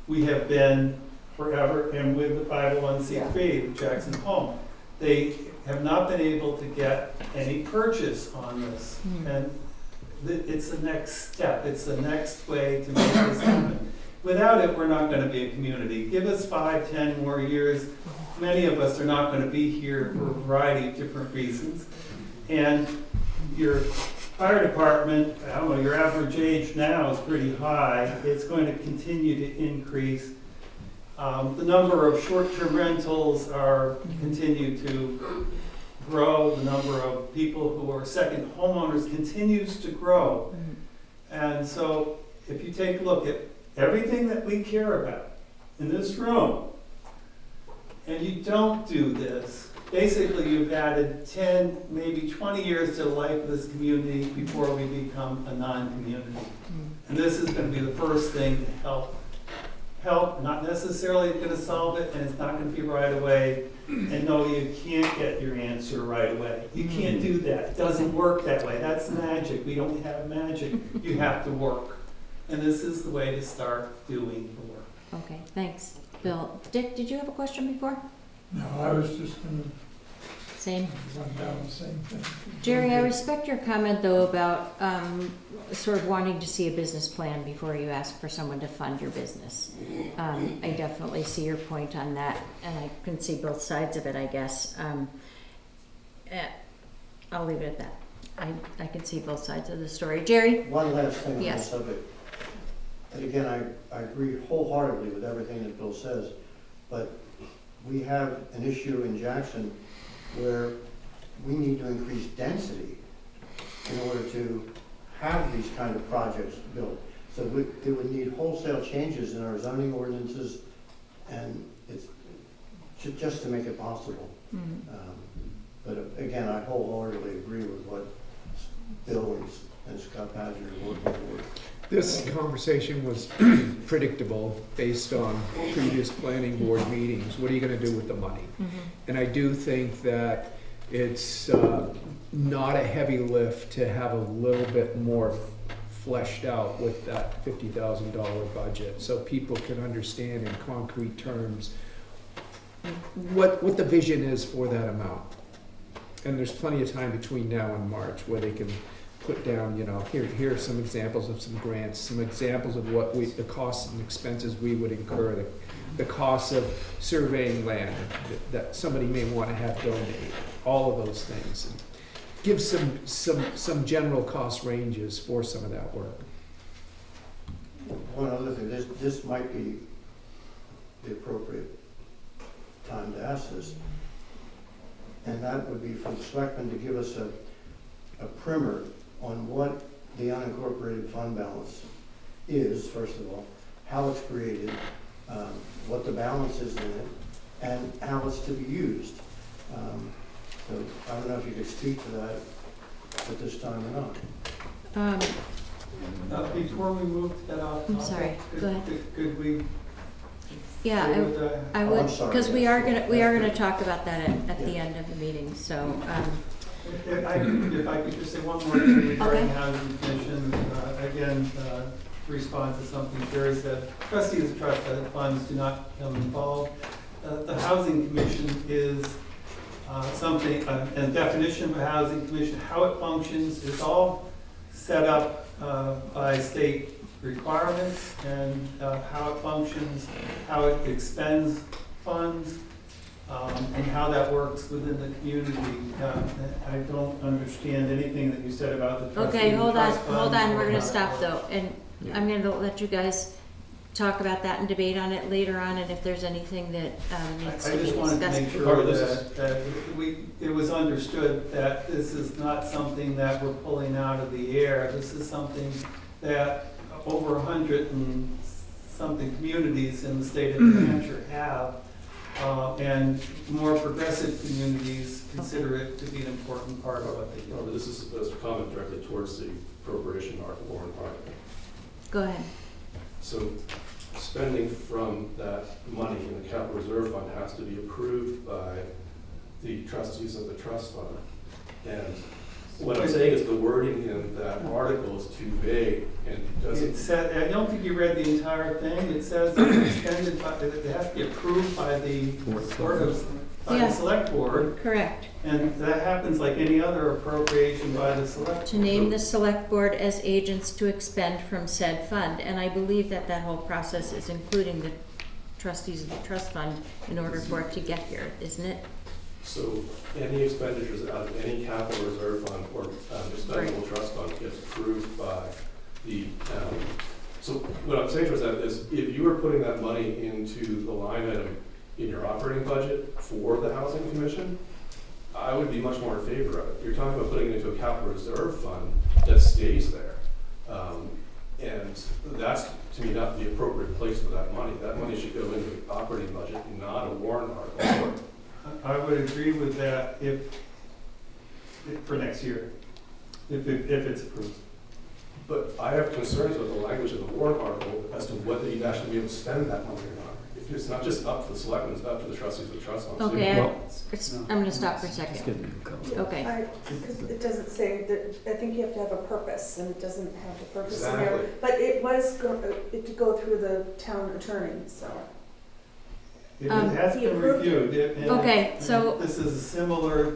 we have been forever, and with the 501c3, with Jackson Home. They have not been able to get any purchase on this. And it's the next step. It's the next way to make this happen. Without it, we're not going to be a community. Give us 5, 10 more years. Many of us are not going to be here for a variety of different reasons. And your fire department, I don't know, your average age now is pretty high. It's going to continue to increase. The number of short-term rentals continue to grow. The number of people who are second homeowners continues to grow. And so if you take a look at everything that we care about in this room, and you don't do this, basically you've added 10, maybe 20 years to the life of this community before we become a non-community. And this is going to be the first thing to help, not necessarily going to solve it, and it's not going to be right away. And no, you can't get your answer right away. You can't do that. It doesn't work that way. That's magic. We don't have magic. You have to work. And this is the way to start doing the work. Okay, thanks, Bill. Dick, did you have a question before? No, I was just going to run down the same thing. Jerry, I respect your comment, though, about sort of wanting to see a business plan before you ask for someone to fund your business. I definitely see your point on that, and I can see both sides of it, I guess. I'll leave it at that. I can see both sides of the story. Jerry? One last thing on the subject. And again, I agree wholeheartedly with everything that Bill says, but we have an issue in Jackson where we need to increase density in order to have these kind of projects built. So it would need wholesale changes in our zoning ordinances, and it's just to make it possible. But again, I wholeheartedly agree with what Bill and Scott Badger are working for. This conversation was predictable based on previous planning board meetings. What are you going to do with the money? And I do think that It's not a heavy lift to have a little bit more fleshed out with that $50,000 budget, so people can understand in concrete terms what the vision is for that amount. And there's plenty of time between now and March where they can put down, you know, here are some examples of some grants, some examples of what the costs and expenses we would incur, the costs of surveying land that somebody may want to have donated, all of those things. And give some general cost ranges for some of that work. One other thing, this might be the appropriate time to ask this, and that would be for the selectmen to give us a primer on what the unincorporated fund balance is, first of all, how it's created, what the balance is in it, and how it's to be used. So I don't know if you could speak to that at this time or not. Before we move to that off. I'm sorry, go ahead. Could we? Yeah, I Oh, would, I'm sorry, because we yes. are gonna talk about that at the end of the meeting, so, If I could just say one more thing regarding Okay. housing commission, again, to respond to something Jerry said, trustees of trust funds do not become involved. The housing commission is something, a definition of a housing commission, how it functions, is all set up by state requirements, and how it functions, how it expends funds, and how that works within the community. I don't understand anything that you said about the trustees. okay, hold on, trust funds we're or gonna how stop that works. though, and I'm gonna let you guys talk about that and debate on it later on, and if there's anything that needs I to be just wanted to discussed. make sure that it was understood that this is not something that we're pulling out of the air. This is something that over 100 and something communities in the state of New Hampshire have, and more progressive communities consider it to be an important part of what they do. But this is a comment directly towards the appropriation warrant article. Go ahead. So spending from that money in the capital reserve fund has to be approved by the trustees of the trust fund. And what I'm saying is the wording in that article is too vague and doesn't. It said, I don't think you read the entire thing. It says that it's expended by, that it has to be approved by the Yeah. select board. Correct. And that happens like any other appropriation by the select. To name the select board as agents to expend from said fund, and I believe that that whole process is including the trustees of the trust fund in order for it to get here, isn't it? So any expenditures out of any capital reserve fund or expendable trust fund gets approved by the town. So what I'm saying was that is if you were putting that money into the line item in your operating budget for the housing commission, I would be much more in favor of it. You're talking about putting it into a capital reserve fund that stays there. And that's, to me, not the appropriate place for that money. That money should go into the operating budget, not a warrant article. I would agree with that if for next year, if it's approved. But I have concerns with the language of the warrant article as to whether you'd actually be able to spend that money or not. If it's not just up to the selectmen, it's up to the trustees of the trust fund. Okay, Well- I'm gonna stop for a second. Okay. Because it doesn't say that, I think you have to have a purpose, and it doesn't have the purpose in there. Exactly. But it was, to go through the town attorney, so. It has He been approved it. reviewed. And- Okay, and so- This is similar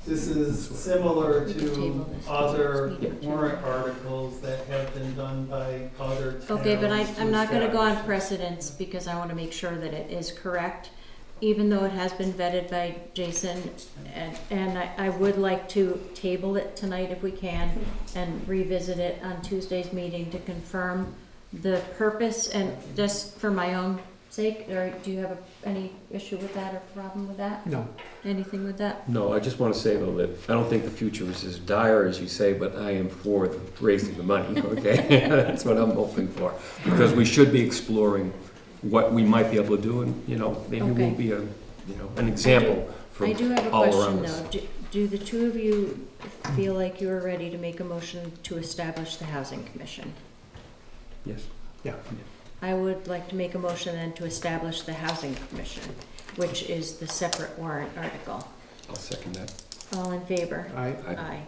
to We can table this. other We can table warrant it. articles that have been done by other towns. Okay, but I'm not gonna go on establish- precedence because I wanna make sure that it is correct, even though it has been vetted by Jason. And I would like to table it tonight if we can and revisit it on Tuesday's meeting to confirm the purpose and just for my own sake, or do you have any issue with that or problem with that? No. Anything with that? No, I just want to say though that I don't think the future is as dire as you say, but I am for raising the money, okay? That's what I'm hoping for. Because we should be exploring what we might be able to do and, you know, maybe Okay. we'll be an example for I do have a all question around us. though. Do the two of you feel like you're ready to make a motion to establish the housing commission? Yes. Yeah. I would like to make a motion then to establish the housing commission, which is the separate warrant article. I'll second that. All in favor? Aye. Aye.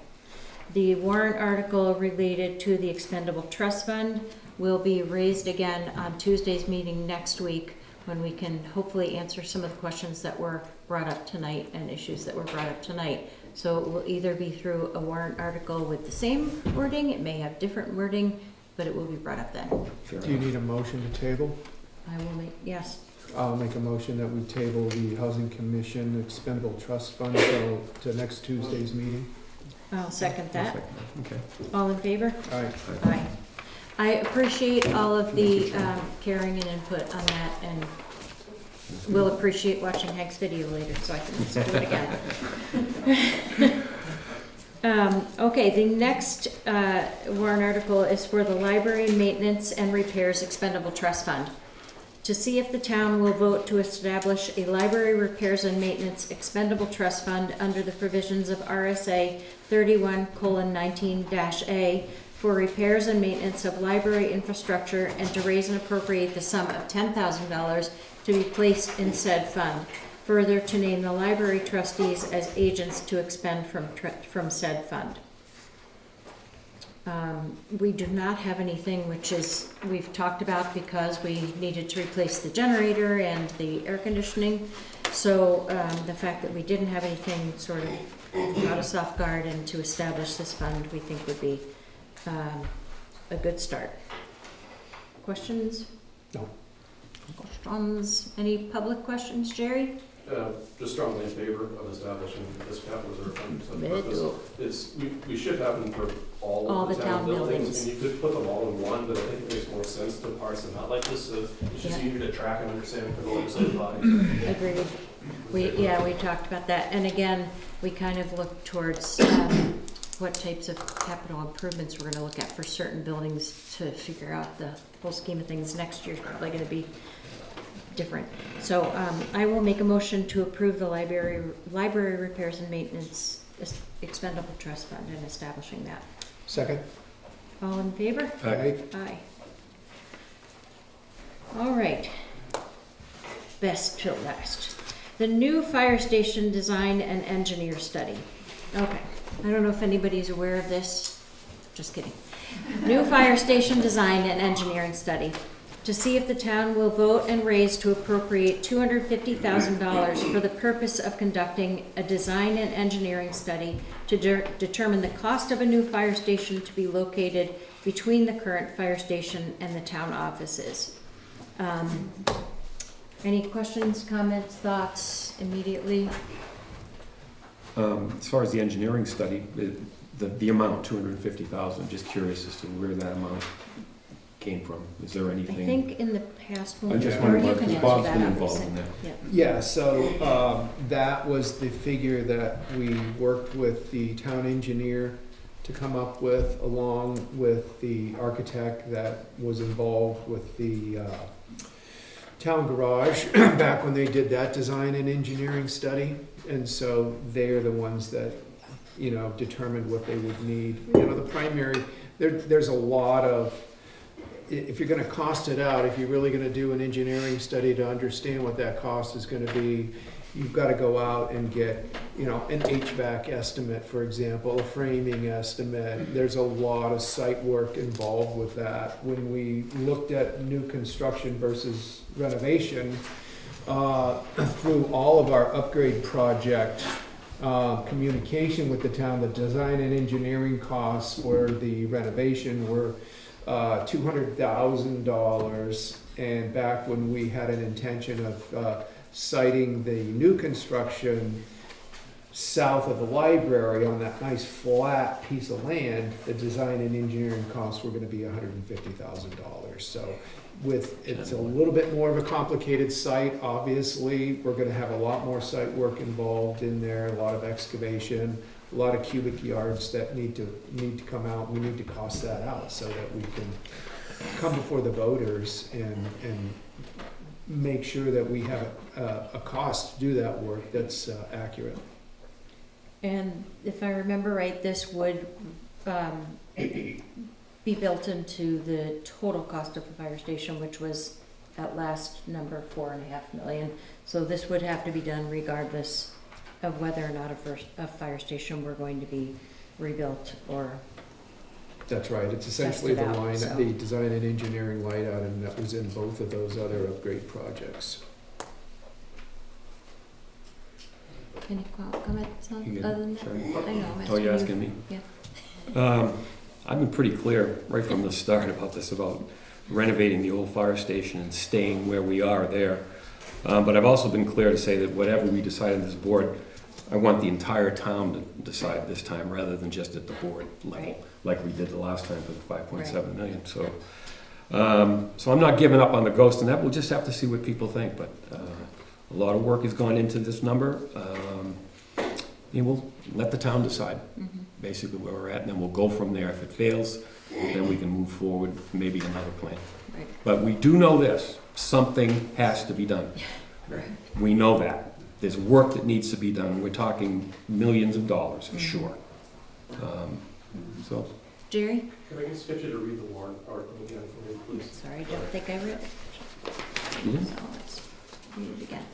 The warrant article related to the expendable trust fund will be raised again on Tuesday's meeting next week, when we can hopefully answer some of the questions that were brought up tonight and issues that were brought up tonight. So it will either be through a warrant article with the same wording, it may have different wording, but it will be brought up then. Fair Do you enough. need a motion to table? I will make, yes. I'll make a motion that we table the Housing Commission expendable trust fund to next Tuesday's meeting. I'll second I'll that. second that. Okay. All in favor? Aye. Aye. I appreciate all of the caring and input on that, and will appreciate watching Hank's video later, so I can listen to it again. Okay, the next warrant article is for the Library Maintenance and Repairs Expendable Trust Fund. To see if the town will vote to establish a Library Repairs and Maintenance Expendable Trust Fund under the provisions of RSA 31:19-A for repairs and maintenance of library infrastructure, and to raise and appropriate the sum of $10,000 to be placed in said fund. Further, to name the library trustees as agents to expend from said fund. We do not have anything which is, we've talked about because we needed to replace the generator and the air conditioning. So the fact that we didn't have anything sort of caught us off guard, and to establish this fund we think would be a good start. Questions? No. Questions? Any public questions, Jerry? Just strongly in favor of establishing this capital reserve fund. So the Me purpose too. is, we should have them for all All of the the town town buildings. buildings. And you could put them all in one, but I think it makes more sense to parse them out like this. So it's just Yeah. easier to track and understand for the legislative body. Agreed. We talked about that, and again, we kind of looked towards what types of capital improvements we're gonna look at for certain buildings to figure out the whole scheme of things. Next year's probably gonna be different. So I will make a motion to approve the library repairs and maintenance expendable trust fund and establishing that. Second? All in favor? Aye. Aye. All right. Best till last. The new fire station design and engineer study. Okay. I don't know if anybody's aware of this. Just kidding. New fire station design and engineering study. To see if the town will vote and raise to appropriate $250,000 for the purpose of conducting a design and engineering study to determine the cost of a new fire station to be located between the current fire station and the town offices. Any questions, comments, thoughts immediately? As far as the engineering study, the amount, 250,000, just curious as to where that amount came from. Is there I anything? think in the past, I just or wondered, you because can answer Bob's that, been involved obviously. in that. Yeah. Yeah, so that was the figure that we worked with the town engineer to come up with, along with the architect that was involved with the town garage back when they did that design and engineering study. And so they're the ones that, you know, determined what they would need. You know, the primary, there's a lot of, if you're gonna cost it out, if you're really gonna do an engineering study to understand what that cost is gonna be, you've gotta go out and get, you know, an HVAC estimate, for example, a framing estimate. There's a lot of site work involved with that. When we looked at new construction versus renovation, through all of our upgrade project communication with the town, the design and engineering costs for the renovation were $200,000, and back when we had an intention of siting the new construction south of the library on that nice flat piece of land, the design and engineering costs were going to be $150,000. So it's a little bit more of a complicated site, obviously. We're going to have a lot more site work involved in there, a lot of excavation, a lot of cubic yards that need to come out. We need to cost that out so that we can come before the voters and make sure that we have a cost to do that work that's accurate. And if I remember right, this would be built into the total cost of the fire station, which was at last number $4.5 million. So this would have to be done regardless of whether or not a fire station were going to be rebuilt or, That's right, it's essentially the Tested out, line, so. the design and engineering light item that was in both of those other upgrade projects. any comments on, You good? other than that? Sorry. I know, I'm Oh, you're asking me? Yeah. I've been pretty clear right from the start about this, about renovating the old fire station and staying where we are there. But I've also been clear to say that whatever we decide on this board, I want the entire town to decide this time rather than just at the board level, Right. like we did the last time for the 5.7 million. So, so I'm not giving up on the ghost and that. We'll just have to see what people think. But a lot of work has gone into this number. And we'll let the town decide basically where we're at, and then we'll go from there. If it fails, then we can move forward, maybe another plan. Right. But we do know this, something has to be done. Right. We know that. There's work that needs to be done. We're talking millions of dollars, for sure. So, Jerry? Can I just get you to read the warrant article again for me, please? Sorry, I don't think I read it. you didn't? So let's read it again.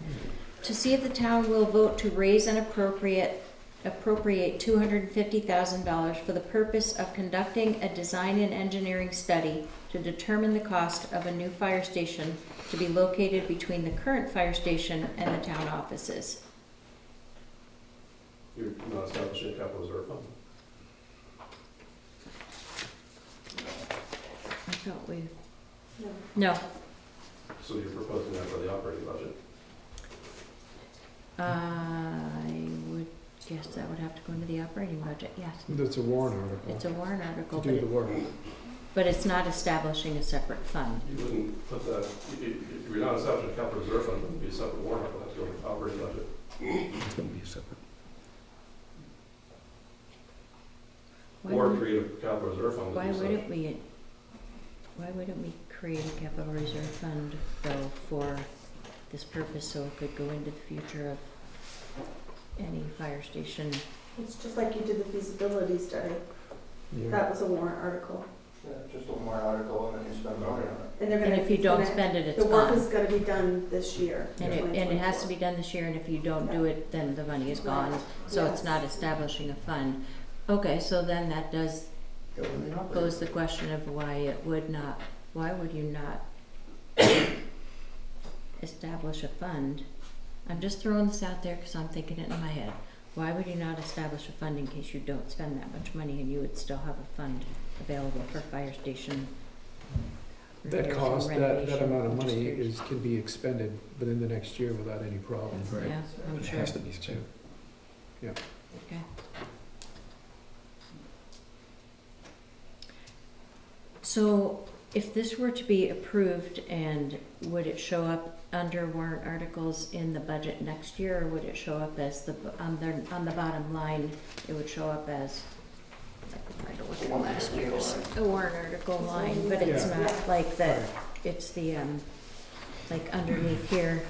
To see if the town will vote to raise and appropriate $250,000 for the purpose of conducting a design and engineering study to determine the cost of a new fire station to be located between the current fire station and the town offices. You're not establishing a capital reserve fund? I thought we... No. So you're proposing that for the operating budget? I would guess that would have to go into the operating budget, yes. That's a warrant article. It's a warrant article, To do the work. but it's not establishing a separate fund. You wouldn't put that, if you're not establishing a capital reserve fund, it would be a separate warrant article, that's going to the operating budget. It's gonna be a separate. Or Why create a capital reserve fund. that you said. why wouldn't we create a capital reserve fund though for this purpose so it could go into the future of any fire station? It's just like you did the feasibility study. Yeah. That was a warrant article. Yeah, just a warrant article and then you spend money on it. And they're And gonna. if you don't gonna- spend it, it's The work gone. is gonna be done this year. And it has to 2024. be done this year, and if you don't do it, then the money is gone, Right. so it's Yes. not establishing a fund. Okay, so then that does Go in the operating. pose the question of why would you not establish a fund? I'm just throwing this out there because I'm thinking it in my head. Why would you not establish a fund in case you don't spend that much money and you would still have a fund available for fire station That repairs and cost, that renovation? amount of I'm just money curious. can be expended within the next year without any problem. Right. Yeah, I'm It sure. has to be spent. Okay. So if this were to be approved, and would it show up under warrant articles in the budget next year, or would it show up as on the bottom line, it would show up as, I don't look at last year's, a warrant article line, but it's Yeah. not like the, it's the, like underneath here,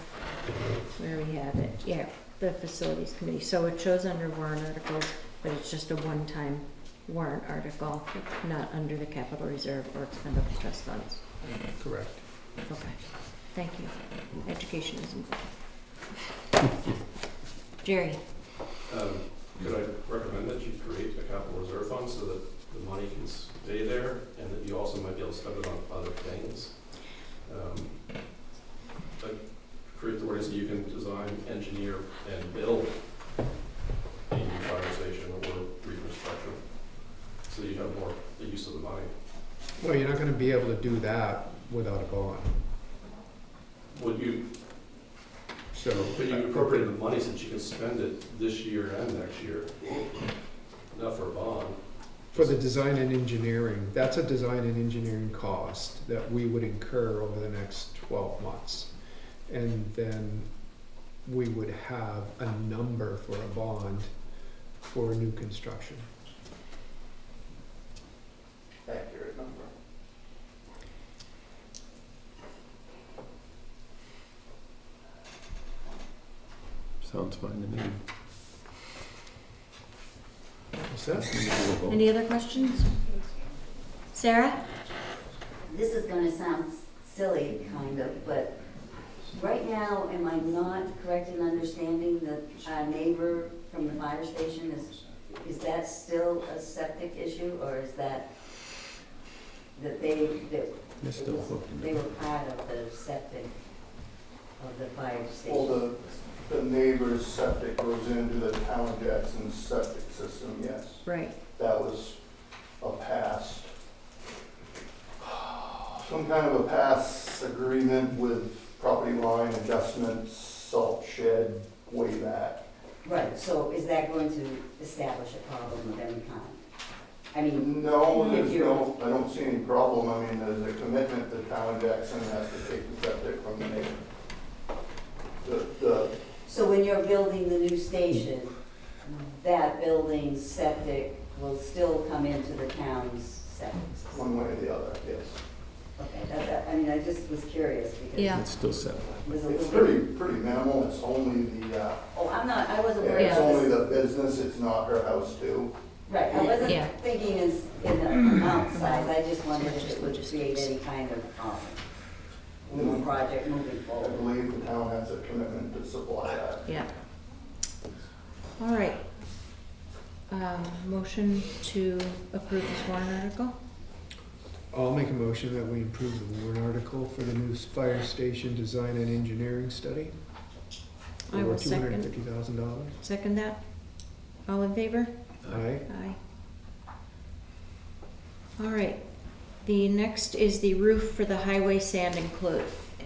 where we have it, yeah, the facilities committee. So it shows under warrant articles, but it's just a one-time warrant article, not under the capital reserve or expendable trust funds. Correct. Okay, thank you. Education is important. Jerry? Could I recommend that you create a capital reserve fund so that the money can stay there and that you also might be able to spend it on other things? Like create the ways that you can design, engineer, and build a new fire station or reconstruction, so you have more the use of the money. Well, you're not gonna be able to do that without a bond, Would you, so. but you appropriate the money since you can spend it this year and next year, not for a bond. For the design and engineering, that's a design and engineering cost that we would incur over the next 12 months. And then we would have a number for a bond for new construction. Accurate number. Sounds fine to me. What's that? Any other questions? Sarah? This is gonna sound silly, kind of, but Right now, am I not correct in understanding that our neighbor from the fire station is that still a septic issue, or is that they were part of the septic of the fire station? Well, the neighbor's septic goes into the town of Jackson's septic system, yes. Right. That was a past, some kind of a past agreement with property line adjustments, salt shed, way back. Right, so is that going to establish a problem of any kind? I mean, No, if there's you're- no, I don't see any problem. I mean, there's a commitment the town of Jackson has to take the septic from the neighbor. so when you're building the new station, that building's septic will still come into the town's septic system? One way or the other, yes. Okay, I mean, I just was curious because Yeah. It's still set. it was a It's little pretty, bit. pretty minimal. It's only the, Oh, I wasn't worried it's about only this. the business. It's not her house too. Right, I wasn't Yeah. thinking in the amount size, I just wondered if it would create any kind of, little project moving I forward. believe the town has a commitment to supply that. Yeah. All right. Motion to approve this warrant article? I'll make a motion that we approve the warrant article for the new fire station design and engineering study. I will second. $250,000. Second that? All in favor? Aye. Aye. All right. The next is the roof for the highway sand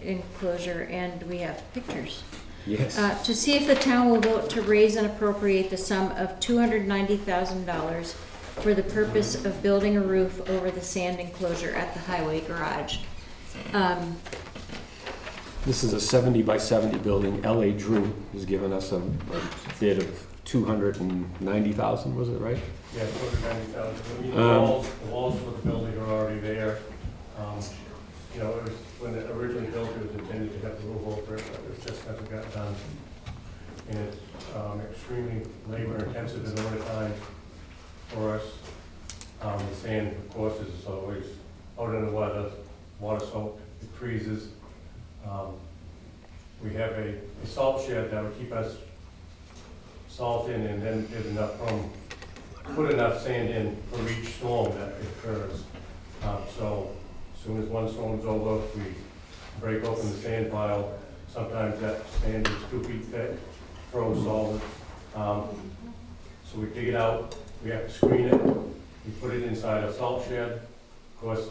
enclosure, and we have pictures. Yes. To see if the town will vote to raise and appropriate the sum of $290,000 for the purpose of building a roof over the sand enclosure at the highway garage. This is a 70 by 70 building. L.A. Drew has given us a bid of 290,000, was it right? Yeah, 290,000. I mean, the walls for the building are already there. You know, it was, when it originally built, it was intended to have the roof over it, but it just hasn't got done. And it's extremely labor intensive in the winter time for us. The sand, of course, is always out in the weather, water soaked, it freezes. We have a salt shed that would keep us salt in, and then there's enough room, put enough sand in for each storm that occurs. So as soon as one storm's over, we break open the sand pile. Sometimes that sand is 2 feet thick, froze solid. So we dig it out, we have to screen it, we put it inside a salt shed. Of course,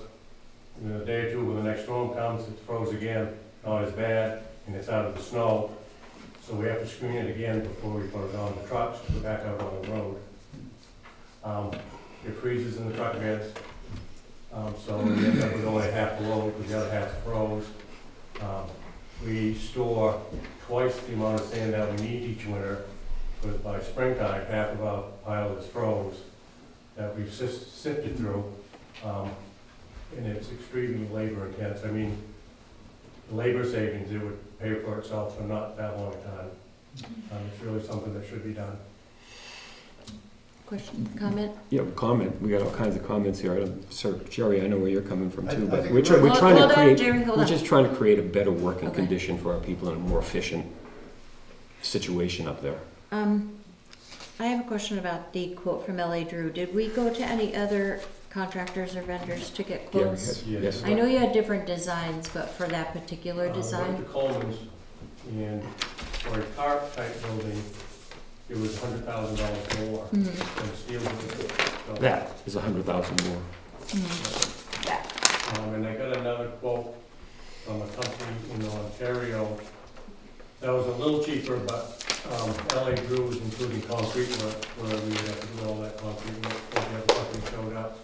in a day or two when the next storm comes, it's froze again, not as bad, and it's out of the snow. So we have to screen it again before we put it on the trucks to go back out on the road. It freezes in the truck beds, so we end up with only half the load, because the other half froze. We store twice the amount of sand that we need each winter, because by springtime, half of our pile is froze that we've sifted through, and it's extremely labor intense. I mean, the labor savings, it would pay for itself for not that long a time. It's really something that should be done. Question, comment? Yeah, comment. We got all kinds of comments here. Sir Jerry, I know where you're coming from too, I but think we're we're- trying Hold to on, create, Jerry, hold we're on. just trying to create a better working Okay. condition for our people and a more efficient situation up there. I have a question about the quote from L.A. Drew. Did we go to any other contractors or vendors to get Gary quotes? has- Yes. Yes. I know you had different designs, but for that particular Went design? to Coleman's, and for a tarp type building, it was $100,000 more Mhm. than steel building. So, That is 100,000 more. And I got another quote from a company in Ontario that was a little cheaper, but L.A. Drew was including concrete work, where we had to do all that concrete work, but the other company showed up.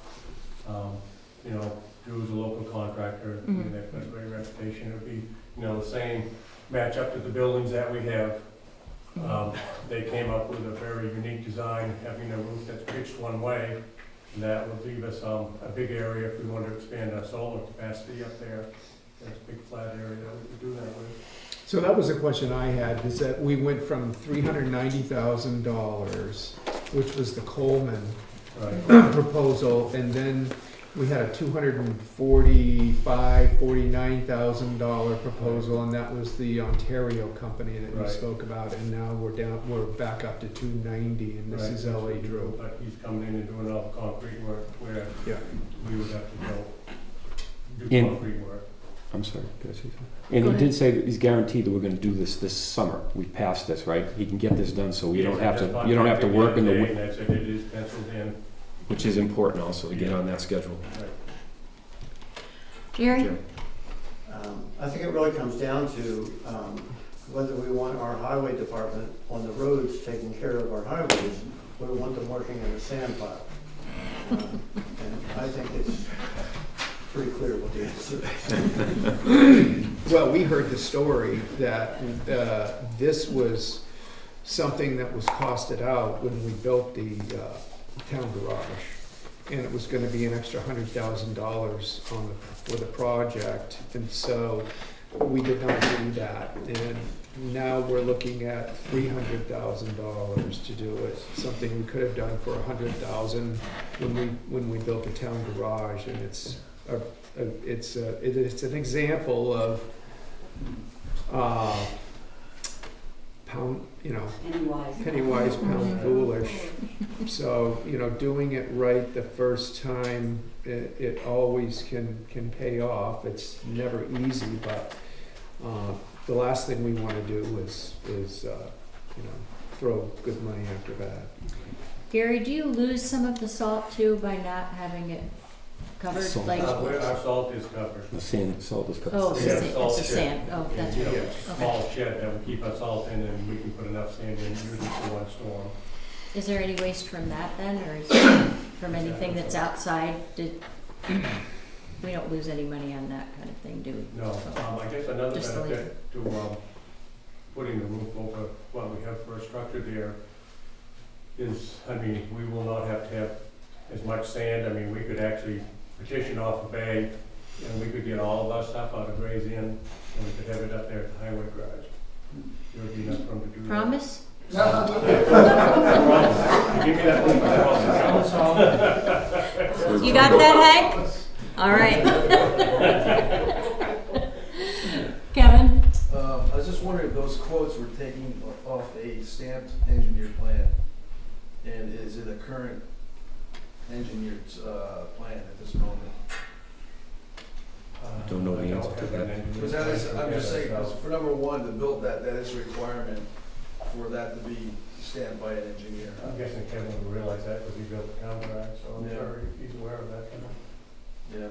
You know, Drew's a local contractor, and they've got a great reputation. It would be, you know, the same match up to the buildings that we have. They came up with a very unique design, having a roof that's pitched one way, and that would leave us a big area if we wanted to expand our solar capacity up there. That's a big flat area that we could do that with. So that was a question I had, is that we went from $390,000, which was the Coleman Right. proposal, and then we had a $249,000 proposal, and that was the Ontario company that we Right. spoke about, and now we're back up to 290, and this Right, is that's LA what Drew. But he's coming in and doing all the concrete work where Yeah. we would have to go do In- concrete work. I'm sorry, could I say something? And Go he ahead. did say that he's guaranteed that we're gonna do this summer. We passed this, right? He can get this done, so you don't have to work in the winter. winter, And I said it is penciled in. which is important also to get Yeah. on that schedule. Right. Jerry? Jerry? I think it really comes down to whether we want our highway department on the roads taking care of our highways, or we want them working in a sand pile. And I think it's pretty clear what the answer is. Well, we heard the story that this was something that was costed out when we built the town garage. And it was gonna be an extra $100,000 for the project, and so we did not do that. And now we're looking at $300,000 to do it, something we could have done for $100,000 when we built the town garage, and it's an example of pound, penny wise, pound foolish. So, doing it right the first time, it always can pay off. It's never easy, but the last thing we want to do is throw good money after bad. Gary, do you lose some of the salt too by not having it covered? Salt. Like, Our salt is covered. The salt is covered. oh, We it's have the salt it's the shed. sand. Oh, that's You know, right. small shed that will keep our salt in, and we can put enough sand in usually for one storm. Is there any waste from that then, or is it from anything that's outside? We don't lose any money on that kind of thing, do we? No, I guess another Just the benefit to putting the roof over what we have for a structure there is, we will not have to have as much sand. We could actually petition off a bay, and we could get all of our stuff out of Gray's Inn, and we could have it up there at the highway garage. There would be enough room to do that. Promise? I promise. Give me that one, I promise. You got that, Hank? All right. Kevin? I was just wondering if those quotes were taken off a stamped engineer plan, and is it a current engineer's plan at this moment? Don't know the answer to that. Because that is, I'm just saying, 'cause for number one, to build that is a requirement for that to be stamped by an engineer. I'm guessing Kevin would realize that because he built the town garage, so I'm Yeah. sure he's aware of that. Yeah,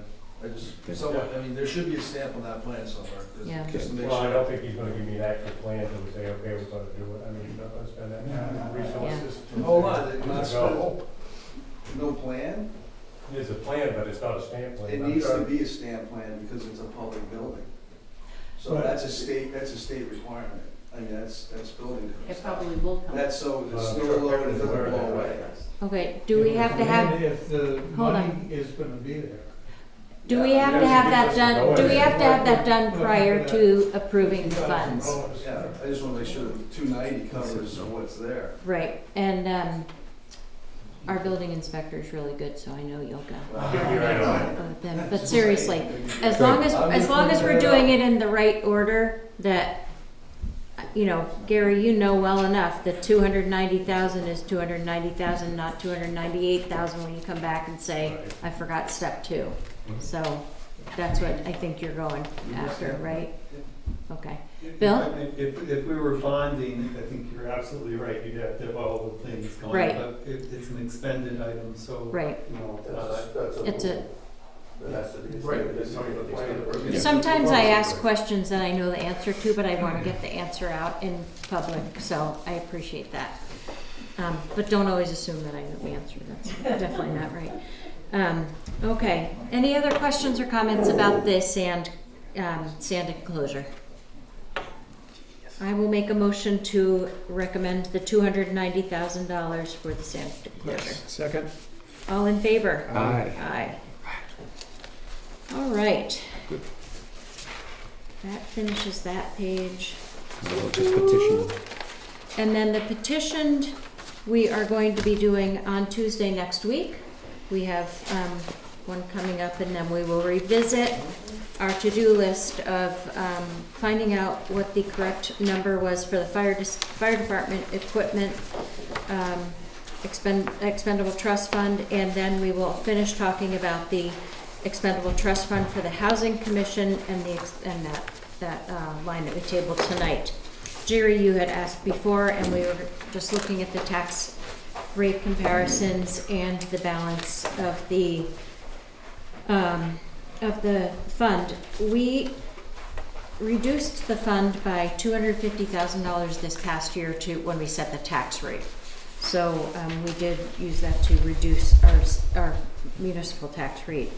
there should be a stamp on that plan somewhere, Yeah. just to make Well, I sure. don't think he's gonna give me an actual plan to say, okay, we're gonna do it. He's not gonna spend that kind of resources. Hold on, it's not No. spelled. No plan? There's a plan, but it's not a stamp plan. It I'm needs sure- to be a stamp plan because it's a public building. So Right. that's a state requirement. That's building It codes. probably will come. That's so the Well, I'm snow sure load Kevin's doesn't aware of blow that. away. Okay, do we have to have, And if the Hold money on. is gonna be there. do we have to have that done, do we have to have that done prior to approving the funds? Yeah, I just wanna make sure that 290 covers what's there. Right, and, our building inspector is really good, so I know you'll go. You're right on it. With them. But seriously, as long as we're doing it in the right order, that, Gary, you know well enough that 290,000 is 290,000, not 298,000 when you come back and say, I forgot step 2. So that's what I think you're going after, right? Okay. Bill? If we were bonding, I think you're absolutely right, you'd have to have all the things going. Right. But it's an expended item, so. Right. That's a It's a, rule. That has to be. Right, but it's talking about the plan. sometimes I ask questions that I know the answer to, but I want to get the answer out in public, so I appreciate that. But don't always assume that I know the answer, that's definitely not right. Okay, any other questions or comments about this sand enclosure? I will make a motion to recommend the $290,000 for the sand enclosure. Second? All in favor? Aye. Aye. All right. That finishes that page. Just petition. And then the petitioned, we are going to be doing on Tuesday next week. We have, one coming up, and then we will revisit our to-do list of finding out what the correct number was for the fire department equipment expendable trust fund, and then we will finish talking about the expendable trust fund for the housing commission and that line that we tabled tonight. Jerry, you had asked before, and we were just looking at the tax rate comparisons and the balance of the fund. We reduced the fund by $250,000 this past year to when we set the tax rate. So we did use that to reduce our municipal tax rate.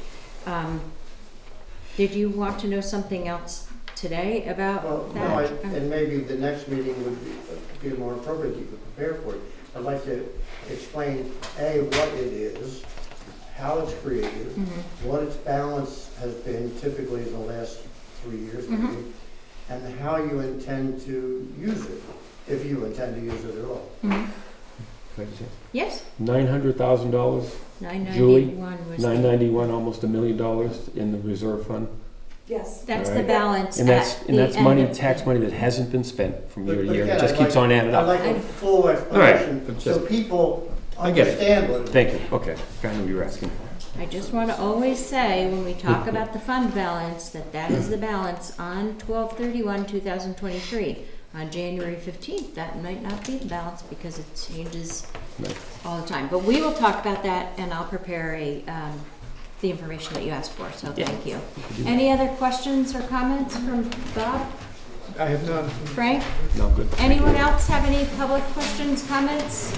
Did you want to know something else today about that? No, and maybe the next meeting would be more appropriate, you could prepare for it. I'd like to explain, A, what it is, how it's created, what its balance has been typically in the last 3 years, maybe, and how you intend to use it, if you intend to use it at all. Yes. $900,000. Julie, 991, almost $1 million in the reserve fund. Yes. That's the balance. And that's money, tax money that hasn't been spent from year to year. It just keeps on adding up. I'd like a full explanation so people understand what it is. Thank you. Okay, I knew you were asking. I just want to always say, when we talk about the fund balance, that is the balance on 12/31/2023. On January 15th, that might not be the balance because it changes all the time. But we will talk about that, and I'll prepare the information that you asked for, so thank you. Any other questions or comments from Bob? I have none. Frank? No, good. Anyone else have any public questions, comments?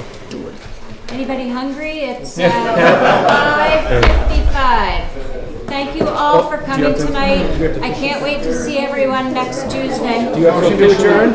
Anybody hungry? It's 5:55. Thank you all for coming tonight. I can't wait to see everyone next Tuesday. Do you have to adjourn?